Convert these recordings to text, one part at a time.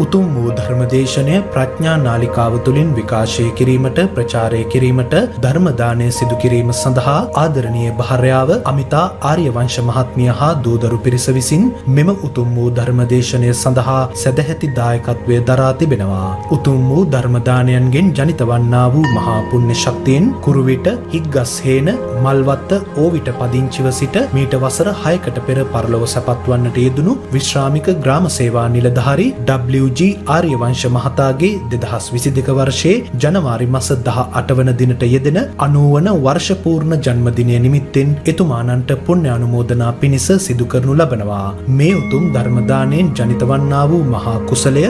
උතුම් වූ ධර්මදේශනය ප්‍රඥා නාලිකාව තුළින් විකාශය කිරීමට ප්‍රචාරය කිරීමට ධර්ම දානය සිදු කිරීම සඳහා ආදරණීය භාර්යාව අමිතා ආර්යවංශ මහත්මිය හා දූදරු පිරිස විසින් මෙම උතුම් වූ ධර්මදේශනය සඳහා සදැහැති දායකත්වය දරා තිබෙනවා. උතුම් වූ ධර්ම දානයන්ගෙන් ජනිත වන්නා වූ මහා පුණ්‍ය ශක්තියෙන් කුරුවිට හිග්ගස්හේන මල්වත්ත ඕවිට පදිංචිව සිට මීට වසර 6කට පෙර පරලොව සැපත් වන්නට යෙදුණු විශ්‍රාමික ග්‍රාම සේවා නිලධාරී WG ආර්යවංශ මහතාගේ 2022 වර්ෂයේ ජනවාරි මාස 18 වන දිනට යෙදෙන 90 වන වර්ෂ පූර්ණ ජන්මදිනය නිමිත්තෙන් එතුමානන්ට පුණ්‍ය අනුමෝදනා පිණිස සිදු කරනු ලබනවා. මේ උතුම් ධර්ම දාණයෙන් ජනිත වන්නා වූ මහා කුසලය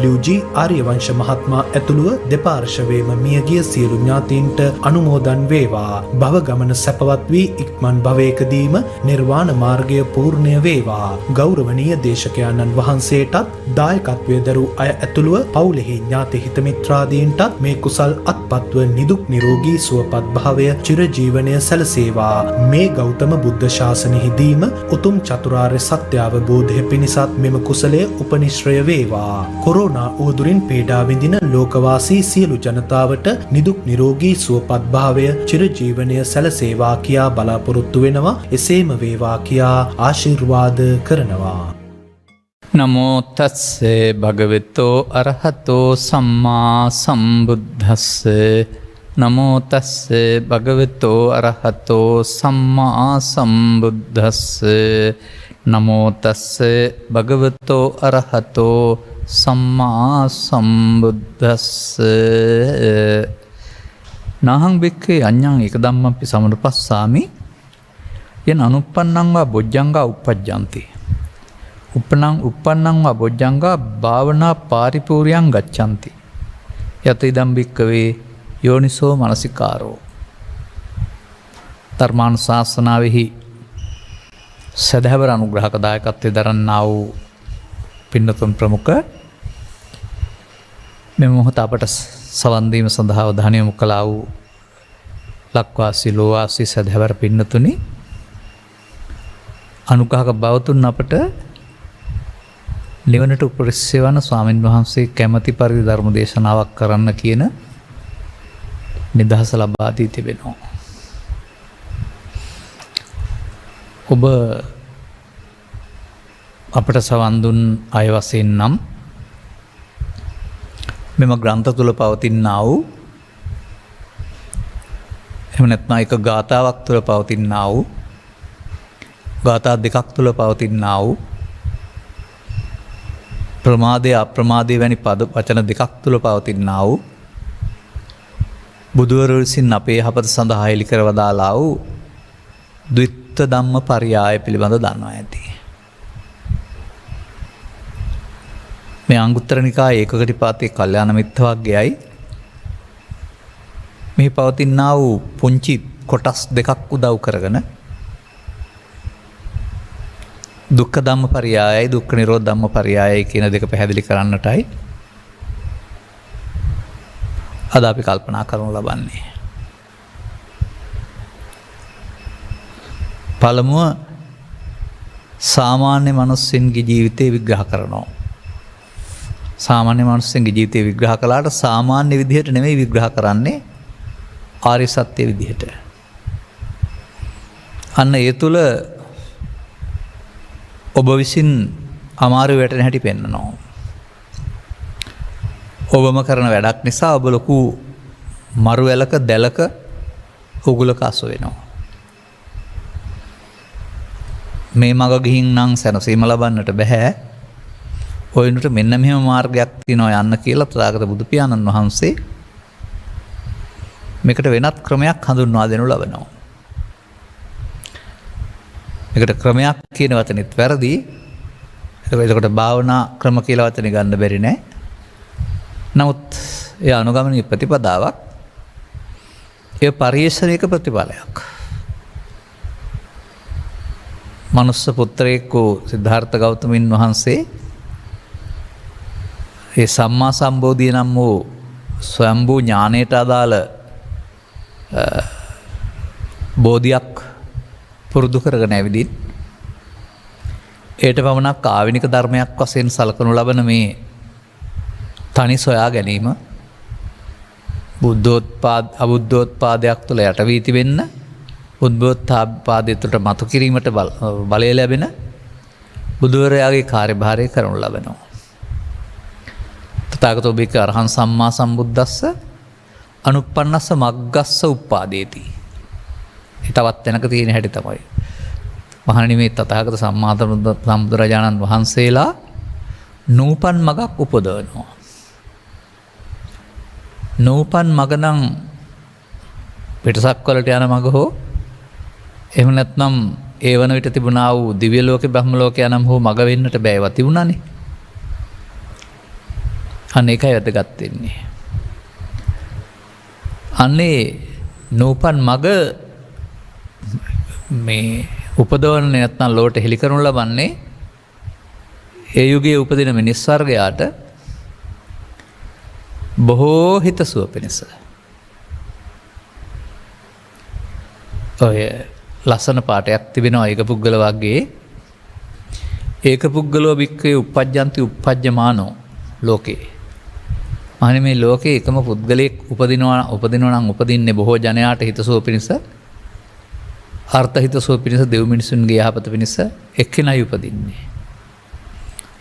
WG ආර්යවංශ මහත්මයා ඇතුළුව දෙපාර්ශවයේම මියගිය සියලු ඥාතීන්ට අනුමෝදන් වේවා. භව ගමන සැපවත් වී ඉක්මන් භවයකදීම නිර්වාණ මාර්ගය පූර්ණය වේවා. ගෞරවනීය දේශකයන්න් වහන්සේටත් දායකත්වයේ දරූ අය ඇතුළුව පවුලෙහි ඥාති හිත මිත්‍රාදීන්ටත් මේ කුසල් අත්පත්ව නිදුක් නිරෝගී සුවපත් භාවය චිරජීවනය සැලසේවා. මේ ගෞතම බුද්ධ ශාසනයෙහිදීම උතුම් චතුරාර්ය සත්‍ය අවබෝධය පිණිසත් මෙම කුසලය උපනිශ්‍රය වේවා. කොරෝනා උවදුරින් පීඩා විඳින ලෝකවාසී සියලු ජනතාවට නිදුක් නිරෝගී සුවපත් භාවය චිරජීවනය සැලසේවා කියා බලාපොරොත්තු වෙනවා. එසේම වේවා කියා ආශිර්වාද කරනවා. නමෝ තස්සේ භගවතෝ අරහතෝ සම්මා සම්බුද්දස්ස. නමෝ තස්සේ භගවතෝ අරහතෝ සම්මා සම්බුද්දස්ස. නමෝ තස්සේ භගවතෝ අරහතෝ සම්මා සම්බුද්දස්ස. නාහං බික්ඛේ අඤ්ඤං ඒක ධම්මප්පි සමනුපස්සාමි යන අනුප්පන්නං වා බොජ්ජංගා uppajjanti. uppannං වා බොජ්ජංගා භාවනා පාරිපූර්යං ගච්ඡanti. යත ඉදම් බික්ඛවේ යෝනිසෝ මනසිකාරෝ. ධර්මානුශාසනාවෙහි සදහවර අනුග්‍රහක දායකත්වයේ දරන්නා වූ පින්නතුන් ප්‍රමුඛ මෙම මොහොත අපට සවන් දීම සඳහා අවධානය යොමු කළා වූ ලක්වාසී ලෝවාසී සදහවර පින්නතුනි, අනුග්‍රහක බවතුන් අපට නිවනට උපරිශ්‍ය වන ස්වාමින් වහන්සේ කැමැති පරිදි ධර්ම දේශනාවක් කරන්න කියන නිදහස ලබා දී තිබෙනවා. ඔබ අපට සවන් දුන් අය වශයෙන් නම් මෙම ග්‍රන්ථ තුල පවතිනා වූ එහෙම නැත්නම් එක ගාථාවක් තුල පවතිනා වූ ගාථා දෙකක් තුල පවතිනා වූ ප්‍රමාදය අප්‍රමාදය වැනි පද වචන දෙකක් තුල පවතිනා වූ බුදුවරු විසින් අපේ යහපත සඳහා හෙළි කර වදාළා වූ ද්විත්ත ධම්ම පරියාය පිළිබඳ දන්වා ඇති. මේ අංගුත්තර නිකායේ ඒකක නිපාතයේ කල්යාණ මිත්‍ර වර්ගයයි මේ පවතිනා වූ පුංචි කොටස් දෙකක් උදව් කරගෙන දුක්ඛ ධම්ම පරියායයි දුක්ඛ නිරෝධ ධම්ම පරියායයි කියන දෙක පැහැදිලි කරන්නටයි අද අපි කල්පනා කරනු ලබන්නේ. පළමුව සාමාන්‍ය මිනිස්සුන්ගේ ජීවිතය විග්‍රහ කරනවා. සාමාන්‍ය මිනිස්සුන්ගේ ජීවිතය විග්‍රහ කළාට සාමාන්‍ය විදිහට නෙමෙයි විග්‍රහ කරන්නේ, ආර්ය සත්‍ය විදිහට. අන්න ඒ තුල ඔබ විසින් අමාරු වැටෙන හැටි පෙන්නනවා. ඔබම කරන වැඩක් නිසා ඔබ ලොකු මරු වැලක දැලක උගුලක අසු වෙනවා. මේ මග ගිහින් නම් සැනසීම ලබන්නට බෑ. ඔයිනුට මෙන්න මෙහෙම මාර්ගයක් තියෙනවා යන්න කියලා තථාගත බුදු පියාණන් වහන්සේ මේකට වෙනත් ක්‍රමයක් හඳුන්වා දෙනු ලබනවා. මේකට ක්‍රමයක් කියන වචනේත් වැරදි. එතකොට භාවනා ක්‍රම කියලා වචනේ ගන්න බැරි නෑ. නමුත් ඒ අනුගමනීය ප්‍රතිපදාවක්, ඒ පරිශ්‍රණයක ප්‍රතිඵලයක්. මනුස්ස පුත්‍රයෙක් වූ සිද්ධාර්ථ ගෞතමයන් වහන්සේ ඒ සම්මා සම්බෝධිය නම් වූ ස්වයම්භූ ඥානයට අදාළ බෝධියක් පුරුදු කරගෙන ඇවිදින් ඒට පමණක් ආවිනික ධර්මයක් වශයෙන් සලකනු ලබන මේ තනි සොයා ගැනීම අබුද්ධෝත්පාදයක් තුළ යටවී තිබෙන්න උද්බෝධපාදය තුළට මතු කිරීමට බලය ලැබෙන බුදුවරයාගේ කාර්යභාරය කරනු ලබනවා. තථාගතෝ භික්ඛවේ අරහං සම්මා සම්බුද්දස්ස අනුප්පන්නස්ස මග්ගස්ස උප්පාදේති. තවත් තැනක තියෙන හැටි තමයි. මහණෙනි මේ තථාගත සම්මා සම්බුදුරජාණන් වහන්සේලා නූපන් මගක් උපදවනවා. නූපන් මග නම් පිටසක් වලට යන මග හෝ එහෙම නැත්නම් ඒ වන විට තිබුණා වූ දිව්‍ය ලෝකේ බ්‍රහ්ම ලෝකේ යනම් හෝ මග වෙන්නට බෑවා තිබුණානේ. අන්න ඒකයි වැදගත් වෙන්නේ. අන්නේ නූපන් මග මේ උපදවන්නේ නැත්නම් ලෝට හෙළි කරනු ලබන්නේ ඒ යුගයේ උපදින මිනිස් වර්ගයාට බොහෝ හිතසුව පිණිස. ඔය ලස්සන පාටයක් තිබෙනවා ඒක පුද්ගල වර්ගයේ. ඒක පුද්ගලෝ භික්ඛවේ uppajjanti uppajjamaano ලෝකේ. මහණෙනි මේ ලෝකේ එකම පුද්ගලයෙක් උපදිනවා නම් උපදින්නේ බොහෝ ජනයාට හිතසුව පිණිස, අර්ථ හිතසුව පිණිස, දෙව් මිනිසුන්ගේ යහපත පිණිස එක්කෙනයි උපදින්නේ.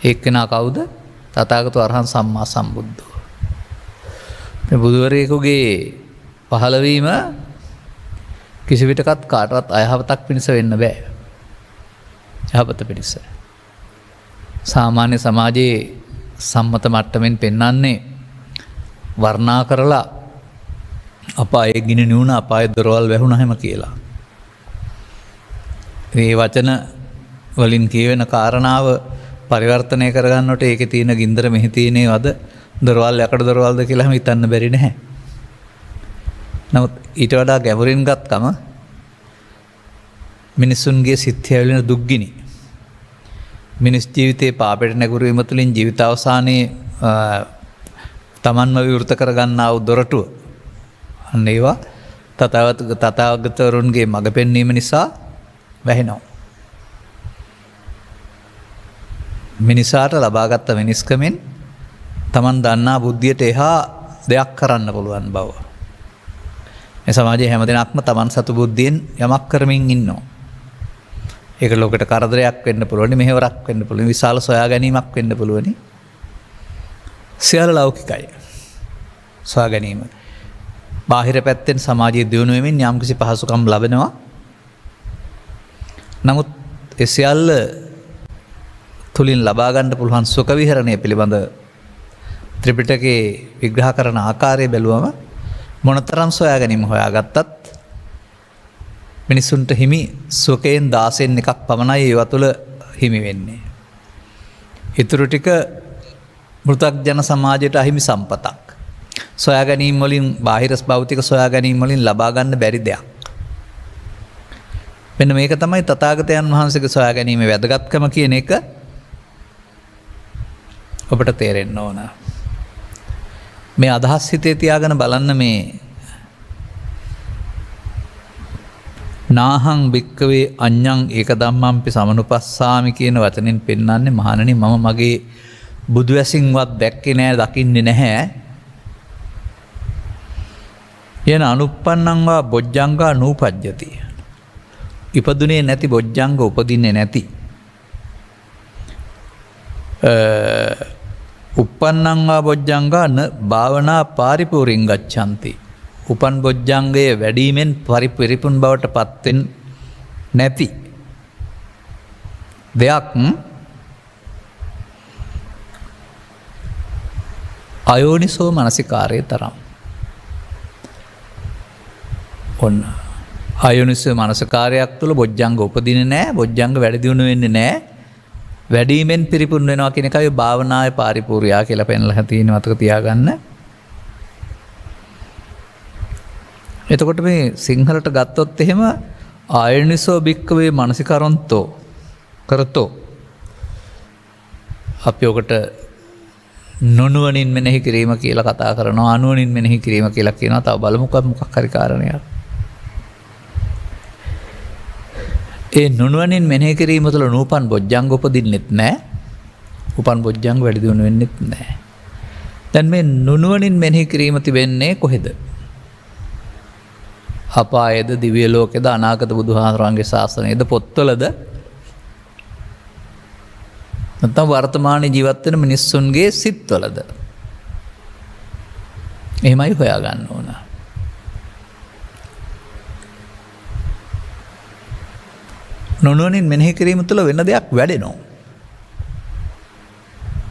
එක්කෙනා කවුද? තථාගතෝ අරහං සම්මා සම්බුද්ධෝ. මේ බුදුවරයෙකුගේ පහළවීම කිසි විටකත් කාටවත් අයහපතක් පිණිස වෙන්න බෑ. යහපත පිණිස. සාමාන්‍ය සමාජයේ සම්මත මට්ටමින් පෙන්වන්නේ වර්ණා කරලා අපායේ ගිනි නිවුණ අපායේ දොරවල් වැහුණා හැම කියලා. මේ වචන වලින් කියවෙන කාරණාව පරිවර්තනය කරගන්නකොට ඒකේ තියෙන ගින්දර මෙහි තියෙනේවද දොරවල් යකඩ දොරවල්ද කියලා හැම හිතන්න බැරි නැහැ. නමුත් ඊට වඩා ගැඹුරින් ගත්කම මිනිසුන්ගේ සිත් හැවලෙන දුක්ගිනි. මිනිස් ජීවිතයේ පාපයට නැගුරු වීම තුළින් ජීවිත අවසානයේ තමන්ම විවෘත කරගන්නා වූ දොරටුව. අන්න ඒවා තථාගතවරුන්ගේ මඟ පෙන්වීම නිසා වැහෙනවා. මිනිසාට ලබාගත් මිනිස්කමෙන් තමන් දන්නා බුද්ධියට එහා දෙයක් කරන්න පුළුවන් බව. මේ සමාජයේ හැමදෙනාක්ම තමන් සතු බුද්ධියෙන් යමක් කරමින් ඉන්නවා. ඒක ලෝකෙට කරදරයක් වෙන්න පුළුවන්, මෙහෙවරක් වෙන්න පුළුවන්, විශාල සොයා ගැනීමක් වෙන්න පුළුවන්. සියල්ල ලෞකිකයි. සොයා ගැනීම. බාහිර පැත්තෙන් සමාජයේ දියුණු වෙමින් යම්කිසි පහසුකම් ලැබෙනවා. නමුත් ඒ සියල්ල තුලින් ලබා ගන්න පුළුවන් සුඛ විහරණය පිළිබඳ ත්‍රිපිටකයේ විග්‍රහ කරන ආකාරය බැලුවම මොනතරම් සොයා ගැනීම හොයාගත්තත් මිනිසුන්ට හිමි සුඛයෙන් 16න් එකක් පමණයි ඒව තුළ හිමි වෙන්නේ. ඊටු ටික මෘතග්ජන සමාජයට අහිමි සම්පතක්. සොයා ගැනීම වලින් බාහිර භෞතික සොයා ගැනීම වලින් ලබා ගන්න බැරි දෙයක්. මෙන්න මේක තමයි තථාගතයන් වහන්සේගේ සොයා ගැනීමේ වැදගත්කම කියන එක ඔබට තේරෙන්න ඕන. මේ අදහස් හිතේ තියාගෙන බලන්න මේ නාහං භික්කවේ අඤ්ඤං ඒක ධම්මම්පි සමනුපස්සාමි කියන වචනෙන් පෙන්වන්නේ මහණෙනි මම මගේ බුදු ඇසින්වත් දැක්කේ නැහැ, දකින්නේ නැහැ. යන අනුප්පන්නං වා බොජ්ජංගා නූපජ්ජති. ඉපදුනේ නැති බොජ්ජංග උපදින්නේ නැති. උප්පන්නං වා බොජ්ජංගා න භාවනා පාරිපූර්ණං ගච්ඡanti. උපන් බොජ්ජංගයේ වැඩිමෙන් පරිපූර්ණ බවට පත්වෙන් නැති දෙයක් අයෝනිසෝ මනසිකාරයේ තරම්. ඔන්න අයෝනිසෝ මනසිකාරයක් තුළ බොජ්ජංග උපදින්නේ නැහැ, බොජ්ජංග වැඩි දියුණු වෙන්නේ නැහැ. වැඩිමෙන් පරිපූර්ණ වෙනවා කියන එකයි භාවනාවේ පාරිපූර්ණයා කියලා පෙන්ලා තියෙන මතක තියාගන්න. එතකොට මේ සිංහලට ගත්තොත් එහෙම ආයනිසෝ භික්කවේ මනසිකරන්තෝ කරතෝ අපි ඔකට නොනුවණින් මෙනෙහි කිරීම කියලා කතා කරනවා, අනුවණින් මෙනෙහි කිරීම කියලා කියනවා. තව බලමුකෝ මොකක් හරි කාරණයක්. ඒ නොනුවණින් මෙනෙහි කිරීම තුළ නූපන් බොජ්ජංග උපදින්නෙත් නැහැ. උපන් බොජ්ජංග වැඩි දියුණු වෙන්නෙත් නැහැ. දැන් මේ නුනුවණින් මෙනෙහි කිරීම තිබෙන්නේ කොහෙද? අපායේද, දිව්‍ය ලෝකේද, අනාගත බුදුහාමුදුරන්ගේ ශාසනයේද, පොත්වලද, නැත්නම් වර්තමානයේ ජීවත් වෙන මිනිස්සුන්ගේ සිත්වලද? එහෙමයි හොයාගන්න ඕන. නුනුවණින් මෙනෙහි කිරීම තුළ වෙන දෙයක් වැඩෙනවා.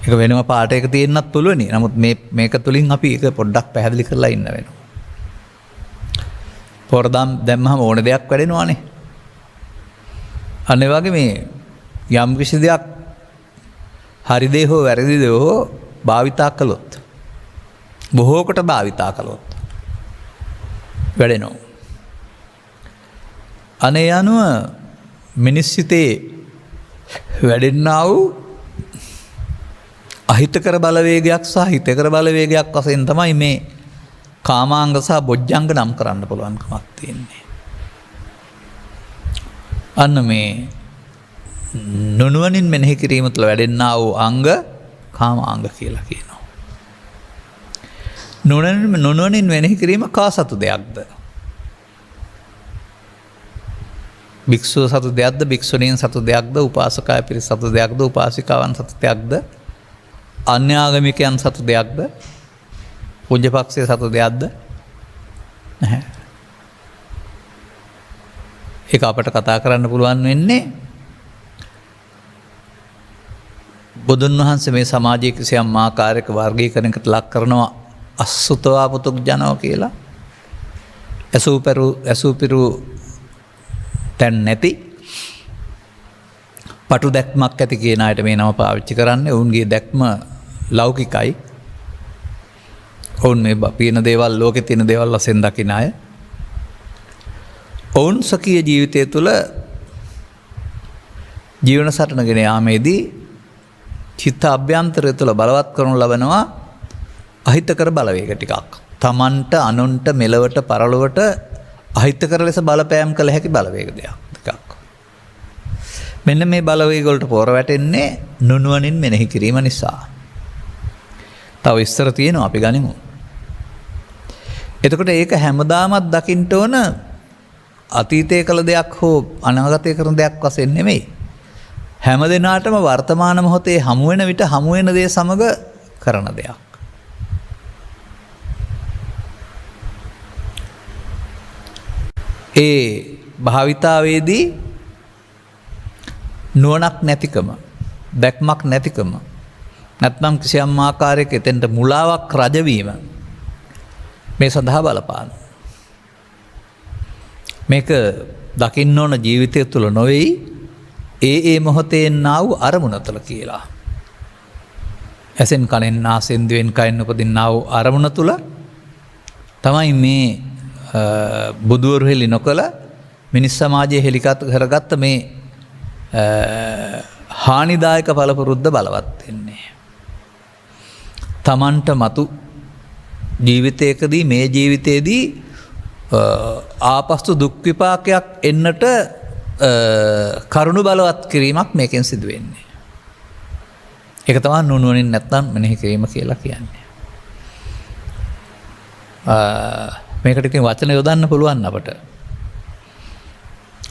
ඒක වෙනම පාඩයක තියෙන්නත් පුළුවනි. නමුත් මේක තුලින් අපි ඒක පොඩ්ඩක් පැහැදිලි කරලා ඉන්න වෙනවා. පොරදම් දැම්මම ඕන දෙයක් වැඩෙනවානේ. අන්න ඒ වගේ මේ යම් කිසි දෙයක් හරි දේ හෝ වැරදි දේ හෝ භාවිතා කළොත්, බොහෝ කොට භාවිතා කළොත් වැඩෙනවා. අනේ යනුව මිනිස් සිතේ වැඩෙන්නා වූ අහිතකර බලවේගයක් සහ හිතකර බලවේගයක් වශයෙන් තමයි මේ කාමාංග සහ බොජ්ජංග නම් කරන්න පුළුවන්කමක් තියෙන්නේ. අන්න මේ නුනුවණින් මෙනෙහි කිරීම තුළ වැඩෙන්නා වූ අංග කාමාංග කියලා කියනවා. නුනුවණින් මෙනෙහි කිරීම කා සතු දෙයක්ද? භික්ෂුව සතු දෙයක්ද? භික්ෂුණීන් සතු දෙයක්ද? උපාසකය පිරිස සතු දෙයක්ද? උපාසිකාවන් සතු දෙයක්ද? අන්‍යාගමිකයන් සතු දෙයක්ද? පුජ්‍ය පක්ෂයේ සතු දෙයක්ද? නැහැ. ඒක අපට කතා කරන්න පුළුවන් වෙන්නේ බුදුන් වහන්සේ මේ සමාජයේ කිසියම් ආකාරයක වර්ගීකරණයකට ලක් කරනවා අසුතවා පුතුග්ජනෝ කියලා. ඇසූපිරු තැන් නැති පටු දැක්මක් ඇති කියන අයට මේ නම පාවිච්චි කරන්නේ. ඔවුන්ගේ දැක්ම ලෞකිකයි. ඔවුන් මේ පියන දේවල්, ලෝකෙ තියෙන දේවල් වශයෙන් දකින අය. ඔවුන් සකීය ජීවිතය තුළ ජීවන සටනගෙන යාමේදී චිත්ත අභ්‍යන්තරය තුළ බලවත් කරනු ලබනවා අහිතකර බලවේග ටිකක්. තමන්ට, අනුන්ට, මෙලවට, පරලොවට අහිතකර ලෙස බලපෑම් කළ හැකි බලවේග ටිකක්. මෙන්න මේ බලවේග වලට පෝර වැටෙන්නේ නුනුවණින් මෙනෙහි කිරීම නිසා. තව ඉස්සර තියෙනවා, අපි ගනිමු. එතකොට ඒක හැමදාමත් දකින්න ඕන අතීතයේ කළ දෙයක් හෝ අනාගතයේ කරන දෙයක් වශයෙන් නෙමෙයි. හැම දිනාටම වර්තමාන මොහොතේ හමු වෙන විට හමු වෙන දේ සමග කරන දෙයක්. ඒ භාවිතාවේදී නුවණක් නැතිකම, දැක්මක් නැතිකම, නැත්නම් කිසියම් ආකාරයක එතෙන්ට මුලාවක් රජවීම මේ සඳහා බලපාන. මේක දකින්න ඕන ජීවිතය තුළ නොවේයි, ඒ මොහොතේ නා වූ අරමුණ තුළ කියලා. ඇසෙන්, කනෙන්, නාසයෙන්, දිවෙන්, කයෙන් උපදින්නා වූ අරමුණ තුළ තමයි මේ බුදුවරු හෙළි නොකළ මිනිස් සමාජයේ හෙළිකත් කරගත්ත මේ හානිදායක පළපුරුද්ද බලවත් වෙන්නේ. තමන්ට මතු ජීවිතයකදී, මේ ජීවිතයේදී ආපස්තු දුක් විපාකයක් එන්නට කරුණු බලවත් කිරීමක් මේකෙන් සිදු වෙන්නේ. ඒක තමයි නුනුවණින් නැත්නම් මෙනෙහි කිරීම කියලා කියන්නේ. මේකට ඉතින් වචන යොදන්න පුළුවන් අපට.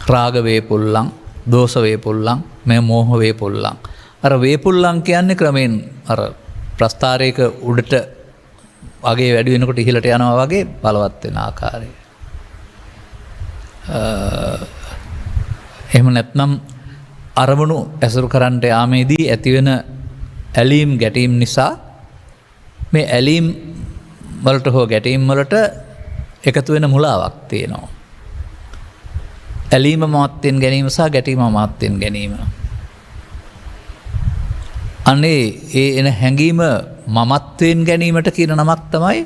රාග වේපුල්ලං, දෝෂ වේපුල්ලං, මේ මෝහ වේපුල්ලං. අර වේපුල්ලං කියන්නේ ක්‍රමෙන් අර ප්‍රස්ථාරයක උඩට වගේ වැඩි වෙනකොට ඉහළට යනවා වගේ බලවත් වෙන ආකාරය. එහෙම නැත්නම් අරමුණු ඇසුරු කරන්නට යාමේදී ඇතිවෙන ඇලීම් ගැටීම් නිසා මේ ඇලීම් වලට හෝ ගැටීම් වලට එකතු වෙන මුලාවක් තියෙනවා. ඇලීම මවත්වෙන් ගැනීම සහ ගැටීම මවත්වෙන් ගැනීම. අනේ ඒ එන හැඟීම මමත්වෙන් ගැනීමට කියන නමක් තමයි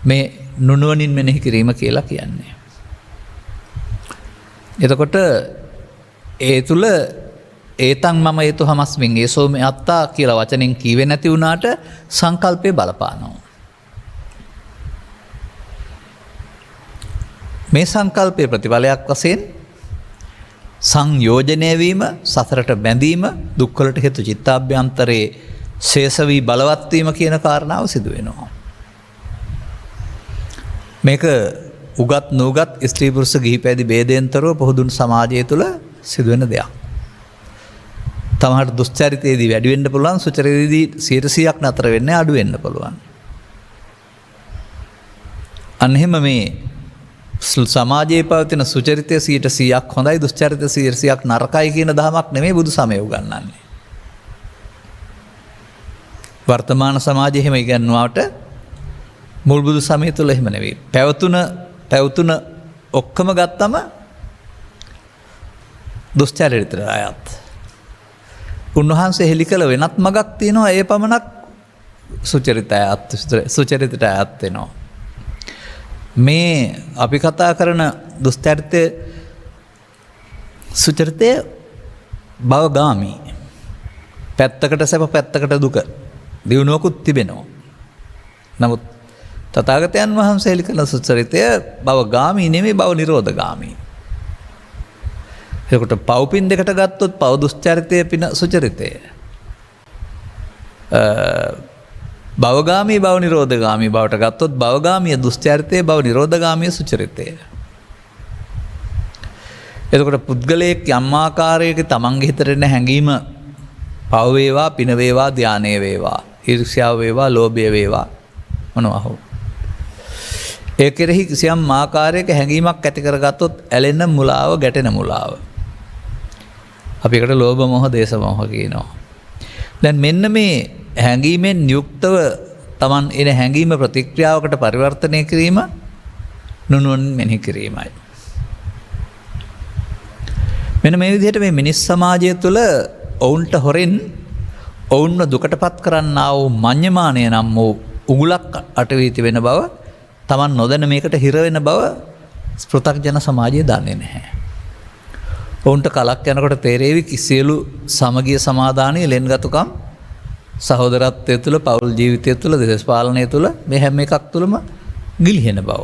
මේ නුනුවණින් මෙනෙහි කිරීම කියලා කියන්නේ. එතකොට ඒ තුල ඒතං මම හේතු හමස්මින් ඒසෝ මේ අත්තා කියලා වචනෙන් කීවේ නැති වුණාට සංකල්පේ බලපානවා. මේ සංකල්පයේ ප්‍රතිඵලයක් වශයෙන් සංයෝජනය වීම, සසරට බැඳීම, දුක්වලට හේතු චිත්තාභ්‍යන්තරයේ ශේෂ වී බලවත්වීම කියන කාරණාව සිදු වෙනවා. මේක උගත් නූගත් ස්ත්‍රී පුරුෂ ගිහි පැවිදි ભેදයෙන් තොරව පොහුදුන් සමාජය තුළ සිදුවෙන දෙයක්. තමහට දුස්චරිතයේදී වැඩි වෙන්න පුළුවන්, සුචරිතයේදී 100%ක් නතර වෙන්නේ අඩු වෙන්න පුළුවන්. අන්න එහෙම මේ සමාජයේ පවතින සුචරිතය 100%ක් හොඳයි, දුස්චරිතය 100%ක් නරකයි කියන දහමක් නෙමෙයි බුදු සමය උගන්වන්නේ. වර්තමාන සමාජයේ එහෙම ඉගන්වුවාට මුල් බුදු සමය තුළ එහෙම නෙවෙයි. පැවතුන ඔක්කොම ගත්තම දුස්චරිතයට අයත්. උන්වහන්සේ හෙළි කළ වෙනත් මගක් තියෙනවා, ඒ පමණක් සුචරිතයට අයත් වෙනවා. මේ අපි කතා කරන දුස්චරිතය සුචරිතය භවගාමී. පැත්තකට සැප පැත්තකට දුක දියුණුවකුත් තිබෙනවා. නමුත් තථාගතයන් වහන්සේ හෙළි කළ සුචරිතය භවගාමී නෙමෙයි, භව නිරෝධගාමී. එතකොට පව්පින් දෙකට ගත්තොත් පව දුස්චරිතය පින සුචරිතය. භවගාමී භව නිරෝධගාමී බවට ගත්තොත් භවගාමී දුස්චරිතය, භව නිරෝධගාමී සුචරිතය. එතකොට පුද්ගලයෙක් යම් ආකාරයක තමන්ගේ හිතට එන හැඟීම පව වේවා, පින වේවා, ධානය වේවා, ඊර්ෂ්‍යාව වේවා, ලෝභය වේවා, මොනවා හෝ ඒ කෙරෙහි කිසියම් ආකාරයක හැඟීමක් ඇති කරගත්තොත් ඇලෙන මුලාව, ගැටෙන මුලාව. අපි එකට ලෝභ මොහ, දේශ මොහ කියනවා. දැන් මෙන්න මේ හැඟීමෙන් යුක්තව Taman එන හැඟීම ප්‍රතික්‍රියාවකට පරිවර්තනය කිරීම නුනුවණින් මෙනෙහි කිරීමයි. මෙන්න මේ විදිහට මේ මිනිස් සමාජය තුළ ඔවුන්ට හොරෙන් ඔවුන්ව දුකටපත් කරන්නා වූ මඤ්ඤමානය නම් වූ උගුලක් අටවීති වෙන බව, Taman නොදැන මේකට හිර වෙන බව පෘථග්ජන සමාජය දන්නේ නැහැ. ඔවුන්ට කලක් යනකොට තේරෙවි සියලු සමගිය සමාදානයේ ලෙන්ගතුකම් සහෝදරත්වය තුළ, පවුල් ජීවිතය තුළ, දේශපාලනය තුළ මේ හැම එකක් තුළම ගිලිහෙන බව.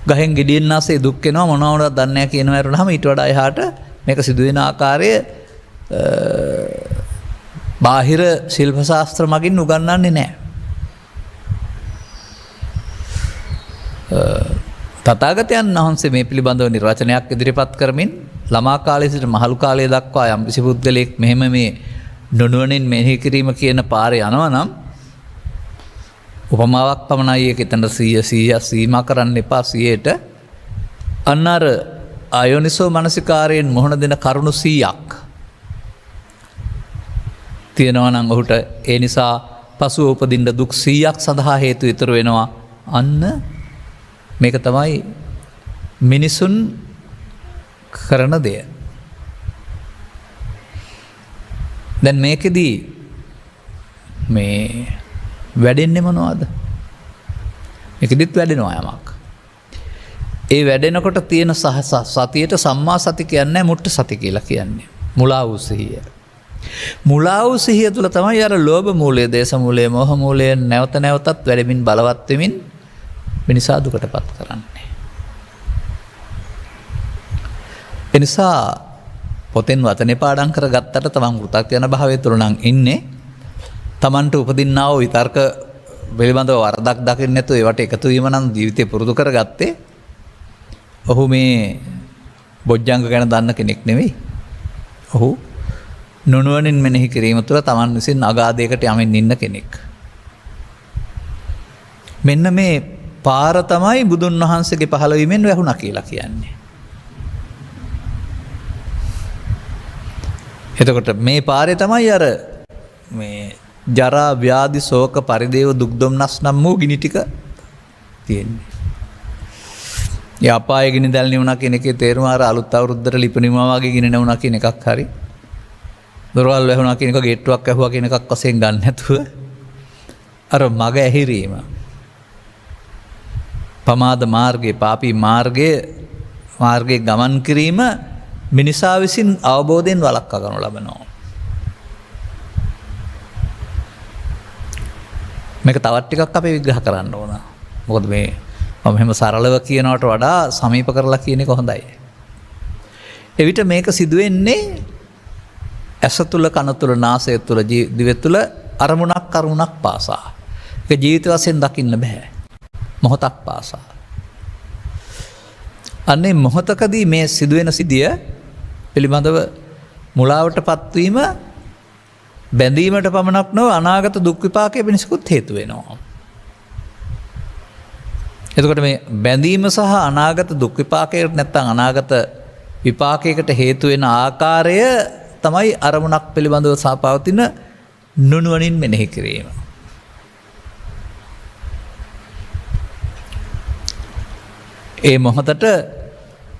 ගහෙන් ගෙඩියෙන් ආසේ දුක් වෙනවා, මොනවද දන්නේ නැහැ කියනවා වරුණාම ඊට වඩා එහාට මේක සිදුවෙන ආකාරය බාහිර ශිල්ප ශාස්ත්‍ර මගින් උගන්වන්නේ නැහැ. තථාගතයන් වහන්සේ මේ පිළිබඳව නිර්වචනයක් ඉදිරිපත් කරමින් ළමා කාලයේ සිට මහලු කාලය දක්වා යම් කිසි පුද්ගලයෙක් මෙහෙම මේ නුනුවණින් මෙනෙහි කිරීම කියන පාරේ යනවා නම් උපමාවක් පමණයි ඒක. එතන 100 සීමා කරන්න එපා 100ට. අන්න අර ආයෝනිසෝ මනසිකාරයෙන් මොහොන දෙන කරුණු 100ක් තියෙනවා නම් ඔහුට ඒ නිසා පසුව උපදින්න දුක් 100ක් සඳහා හේතු ඉතුරු වෙනවා. අන්න මේක තමයි මිනිසුන් කරන දෙය. දැන් මේකෙදී මේ වැඩෙන්නේ මොනවද? මේකෙදිත් වැඩෙනවා යමක්. ඒ වැඩෙනකොට තියෙන සතියට සම්මා සති කියන්නේ මුට්ට සති කියලා කියන්නේ. මුලා වූ සිහිය. මුලා වූ සිහිය තුළ තමයි අර ලෝභ මූලය, දේශ මූලය, මෝහ මූලය නැවත නැවතත් වැඩෙමින් බලවත් වෙමින් මිනිසා දුකටපත් කරන්නේ. එනිසා පොතෙන් වචනේ පාඩම් කරගත්තට තමන් කෘතඥ භාවය තුළ නම් ඉන්නේ. තමන්ට උපදින්නා වූ විතර්ක පිළිබඳව වරදක් දකින්න නැතුව ඒවට එකතු වීම නම් ජීවිතේ පුරුදු කරගත්තේ. ඔහු මේ බොජ්ජංග ගැන දන්න කෙනෙක් නෙවෙයි. ඔහු නුනුවණින් මෙනෙහි කිරීම තුළ තමන් විසින් අගාධයකට යමින් ඉන්න කෙනෙක්. මෙන්න මේ පාර තමයි බුදුන් වහන්සේගේ පහළවීමෙන් වැහුණා කියලා කියන්නේ. එතකොට මේ පාරේ තමයි අර මේ ජරා ව්‍යාධි ශෝක පරිදේව දුක් දුම්නස් නම් වූ ගිනි ටික තියෙන්නේ. ඒ අපායේ ගිනි දැල් නිවුණා කියන එකේ තේරුම අර අලුත් අවුරුද්දට ලිපිනිමා වගේ ගිනි නැවුණා කියන එකක් හරි. දොරවල් වැහුණා කියන එක ගේට්ටුවක් ඇහුවා කියන එකක් වශයෙන් ගන්න නැතුව අර මග ඇහිරීම. පමාද මාර්ගයේ, පාපී මාර්ගයේ ගමන් කිරීම මිනිසා විසින් අවබෝධයෙන් වළක්වා ගන්නු ලබනවා. මේක තවත් ටිකක් අපි විග්‍රහ කරන්න ඕන. මොකද මේ මම එහෙම සරලව කියනවට වඩා සමීප කරලා කියන එක හොඳයි. එවිට මේක සිදුවෙන්නේ ඇස තුල, කන තුල, නාසය තුල, දිව තුල, අරමුණක් පාසා. ඒක ජීවිත වශයෙන් දකින්න බෑ. මොහොතක් පාසා. අන්නේ මොහොතකදී මේ සිදුවෙන සිදිය පිළිබඳව මුලාවට පත්වීම බැඳීමට පමණක් නොව අනාගත දුක් විපාකයේ වෙනසකුත් හේතු වෙනවා. එතකොට මේ බැඳීම සහ අනාගත දුක් විපාකයකට නැත්නම් අනාගත විපාකයකට හේතු වෙන ආකාරය තමයි අරමුණක් පිළිබඳව සාපවතින නුනුවණින් මෙනෙහි කිරීම. ඒ මොහොතට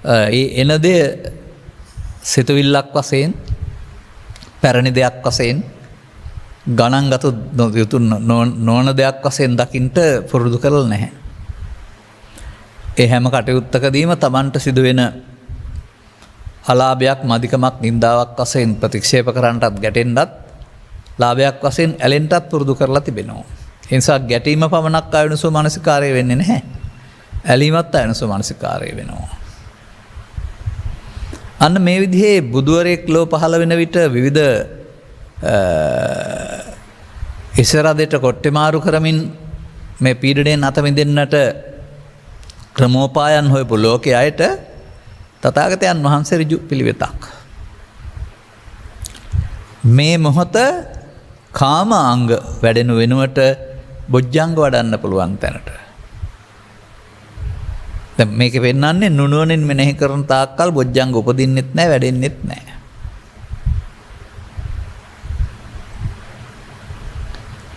ඒ එන දේ සිතුවිල්ලක් වශයෙන් පැරණි දෙයක් වශයෙන් ගණන්ගත යුතු නොවන දෙයක් වශයෙන් දකින්ට පුරුදු කරලා නැහැ. ඒ හැම කටයුත්තකදීම Tamanට සිදුවෙන අලාභයක් මදිකමක් නින්දාවක් වශයෙන් ප්‍රතික්ෂේප කරන්නටත් ගැටෙන්නත් ලාභයක් වශයෙන් ඇලෙන්නටත් පුරුදු කරලා තිබෙනවා. ඒ නිසා ගැටීම පමණක් ආයුනසෝ මානසිකාරය වෙන්නේ නැහැ. ඇලීමත් ආයුනසෝ මානසිකාරය වෙනවා. අන්න මේ විදිහේ බුදුවරයෙක් ලෝ පහළ වෙන විට විවිධ ඉසරදට කොට්ටේ මාරු කරමින් මේ පීඩණයෙන් අත මිදෙන්නට ක්‍රමෝපායන් හොයපු ලෝකයේ අයට තථාගතයන් වහන්සේ ඍජු පිළිවෙතක්. මේ මොහොත කාමාංග වැඩෙනු වෙනුවට බොජ්ජංග වඩන්න පුළුවන් තැනට. දැන් මේක පෙන්වන්නේ නුනුවණින් මෙනෙහි කරන තාක්කල් බොජ්ජංග උපදින්නෙත් නැහැ වැඩෙන්නෙත් නැහැ.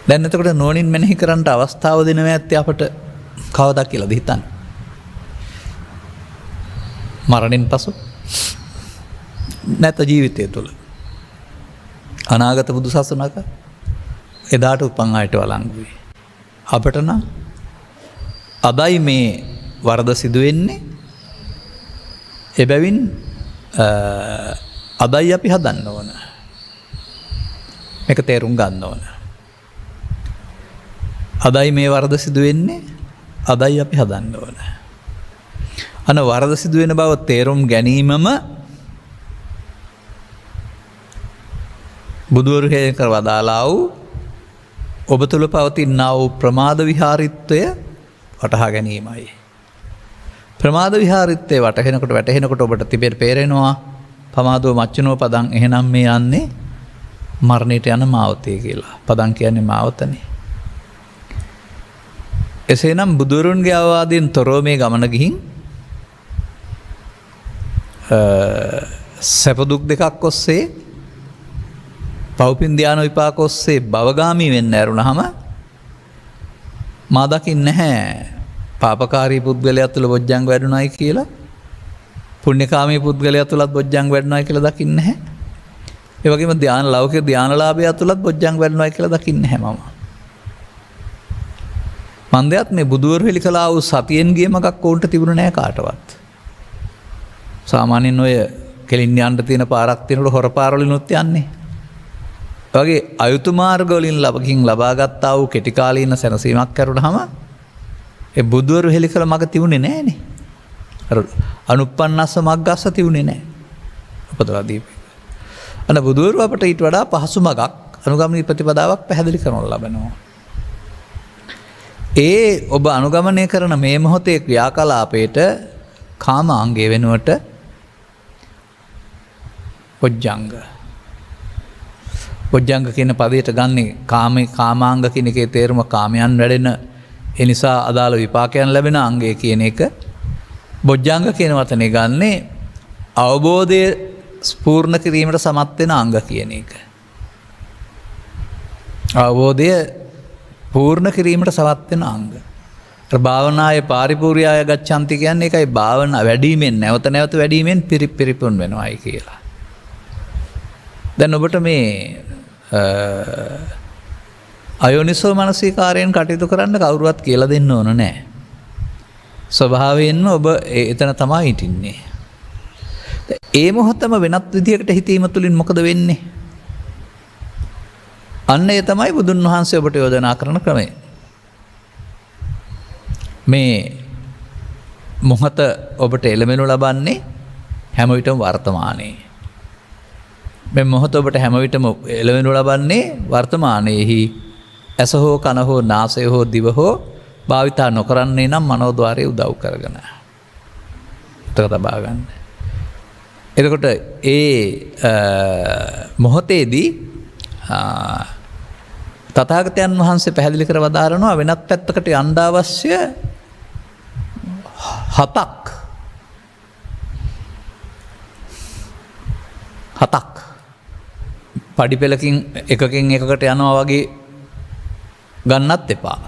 දැන් එතකොට නුවණින් මෙනෙහි කරන්නට අවස්ථාව දෙනවා ඇත්තේ අපට කවදා කියලාද හිතන්නේ? මරණින් පසු නැත ජීවිතය තුළ අනාගත බුදු සසුනක එදාට උපන් අයට වළංගුයි. අපට නම් අදයි මේ වරද සිදුවෙන්නේ. එබැවින් අදයි අපි හදන්න ඕන. මේක තේරුම් ගන්න ඕන. අදයි මේ වරද සිදුවෙන්නේ. අදයි අපි හදන්න ඕන. අන වරද සිදුවෙන බව තේරුම් ගැනීමම බුදුවරු හේතු කර වදාලා වූ ඔබ තුළ පවතිනා වූ ප්‍රමාද විහාරීත්වය වටහා ගැනීමයි. ප්‍රමාද විහාරීත්වය වැටහෙනකොට ඔබට තිබෙර පේරෙනවා පමාදෝ මච්චනෝ පදං එහෙනම් මේ යන්නේ මරණයට යන මාවතේ කියලා. පදං කියන්නේ මාවතනේ. එසේනම් බුදුරුන්ගේ අවවාදයෙන් තොරව මේ ගමන ගිහින් සැපදුක් දෙකක් ඔස්සේ පව්පින් ධ්‍යාන විපාක ඔස්සේ භවගාමී වෙන්න ඇරුණහම මා දකින්නේ නැහැ පාපකාරී පුද්ගලයා තුළ බොජ්ජංග වැඩුණායි කියලා පුණ්‍යකාමී පුද්ගලයා තුළත් බොජ්ජංග වැඩුණායි කියලා දකින්නේ නැහැ. ඒ වගේම ධ්‍යාන ලෞකික ධ්‍යානලාභයා තුළත් බොජ්ජංග වැඩුණායි කියලා දකින්නේ නැහැ මම. මන්දයත් මේ බුදුවරු හෙළි කළා වූ සතියෙන් ගිය මගක් ඕන්ට තිබුණ නැහැ කාටවත්. සාමාන්‍යයෙන් ඔය කෙලින් යන්න තියෙන පාරක් තියෙනකොට හොර පාරවලිනුත් යන්නේ. ඒ වගේ අයුතු මාර්ග වලින් ලබාගත් වූ කෙටි කාලීන සැනසීමක් කරුණාම ඒ බුදුවරු හෙළි කළ මග තිබුණේ නැහනේ. අර අනුප්පන්නස්ස මග්ගස්ස තිබුණේ නැහැ. උපදවා දීපේ. අන්න බුදුවරු අපට ඊට වඩා පහසු මගක් අනුගමනීය ප්‍රතිපදාවක් පැහැදිලි කරනු ලබනවා. ඒ ඔබ අනුගමනය කරන මේ මොහොතේ ක්‍රියාකලාපයට කාමාංගය වෙනුවට බොජ්ජංග කියන පදයට ගන්නේ කාමාංග කියන එකේ තේරුම කාමයන් වැඩෙන ඒ නිසා අදාළ විපාකයන් ලැබෙන අංගය කියන එක. බොජ්ජංග කියන වචනේ ගන්නේ අවබෝධය ස්පූර්ණ කිරීමට සමත් වෙන අංග කියන එක. අවබෝධය පූර්ණ කිරීමට සමත් වෙන අංග. භාවනාය පාරිපූර්යාය ගච්ඡanti කියන්නේ ඒකයි භාවනා වැඩිමෙන් නැවත වැඩිමෙන් පිරිපුන් වෙනවායි කියලා. දැන් ඔබට මේ අයෝනිසෝ මනසිකාරයෙන් කටයුතු කරන්න කවුරුවත් කියලා දෙන්න ඕන නැහැ. ස්වභාවයෙන්ම ඔබ එතන තමයි හිටින්නේ. ඒ මොහොතම වෙනත් විදියකට හිතීම තුළින් මොකද වෙන්නේ? අන්න ඒ තමයි බුදුන් වහන්සේ ඔබට යෝජනා කරන ක්‍රමය. මේ මොහොත ඔබට එළමෙනු ලබන්නේ හැම විටම වර්තමානයේ. මේ මොහොත ඔබට හැම විටම එළවෙනු ලබන්නේ වර්තමානයේහි ඇස හෝ කන හෝ නාසය හෝ දිව හෝ භාවිතා නොකරන්නේ නම් මනෝද්වාරය උදව් කරගෙන. තක තබා ගන්න. එතකොට ඒ මොහොතේදී තථාගතයන් වහන්සේ පැහැදිලි කර වදාරනවා වෙනත් පැත්තකට යන්න අවශ්‍ය 7ක් පඩි පෙළකින් එකකින් එකකට යනවා වගේ ගන්නත් එපා.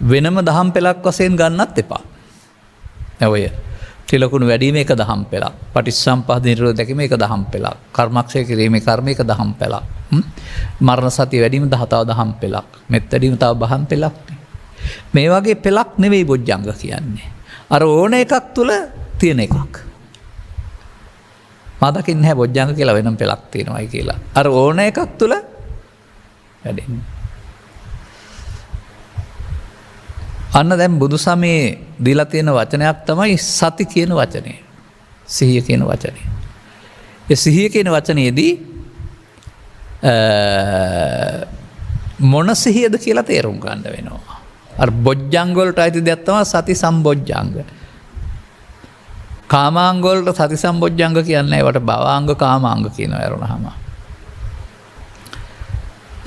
වෙනම දහම් පෙළක් වශයෙන් ගන්නත් එපා. ඔය ත්‍රිලකුණු වැඩීම එක දහම් පෙළක්, පටිච්චසමුප්පාද නිරෝධ දැකීම එක දහම් පෙළක්, කර්මක්ෂය කිරීමේ කර්ම එක දහම් පෙළක්, මරණ සතිය වැඩීම තව දහම් පෙළක්, මෙත් වැඩීම තව දහම් පෙළක්. මේ වගේ පෙළක් නෙවෙයි බොජ්ජංග කියන්නේ. අර ඕන එකක් තුල තියෙන එකක්. මා දකින්නේ නැහැ බොජ්ජංග කියලා වෙනම පෙළක් තියෙනවායි කියලා. අර ඕන එකක් තුල වැඩෙන්නේ. අන්න දැන් බුදු සමයේ දීලා තියෙන වචනයක් තමයි සති කියන වචනේ. සිහිය කියන වචනේ. ඒ සිහිය කියන වචනේදී මොන සිහියද කියලා තේරුම් ගන්න වෙනවා. අර බොජ්ජංග වලට අයිති දෙයක් තමයි සති සම්බොජ්ජංග. කාමාංග වලට සති සම්බොජ්ජංග කියන්නේ ඒවට භවාංග කාමාංග කියනවා යරුණාම.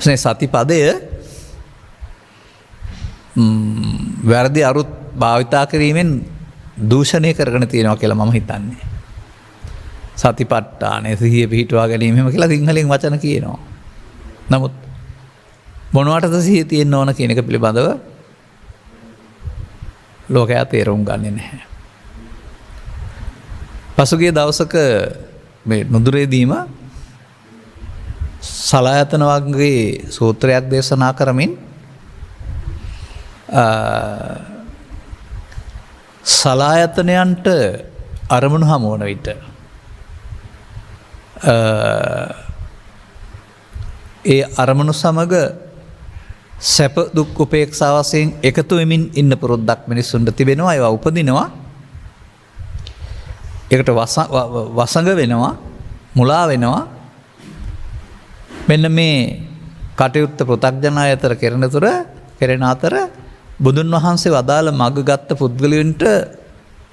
මේ සති පදය වැරදි අරුත් භාවිතා කිරීමෙන් දූෂණය කරගෙන තියෙනවා කියලා මම හිතන්නේ. සතිපට්ඨානය සිහිය පිහිටුවා ගැනීම එහෙම කියලා සිංහලෙන් වචන කියනවා. නමුත් මොනවටද සිහිය තියෙන්න ඕන කියන එක පිළිබඳව ලෝකයා තේරුම් ගන්නේ නැහැ. පසුගිය දවසක මේ නුදුරේදීම සලායතන වර්ගයේ සූත්‍රයක් දේශනා කරමින් සලායතනයන්ට අරමුණු හමු වන විට ඒ අරමුණු සමග සැප දුක් උපේක්ෂා වශයෙන් එකතු වෙමින් ඉන්න පුරුද්දක් මිනිස්සුන්ට තිබෙනවා. ඒවා උපදිනවා. ඒකට වසඟ වෙනවා, මුලා වෙනවා. මෙන්න මේ කටයුත්ත පෘථග්ජනය අතර කෙරෙන අතර බුදුන් වහන්සේ වදාළ මග ගත්ත පුද්ගලයන්ට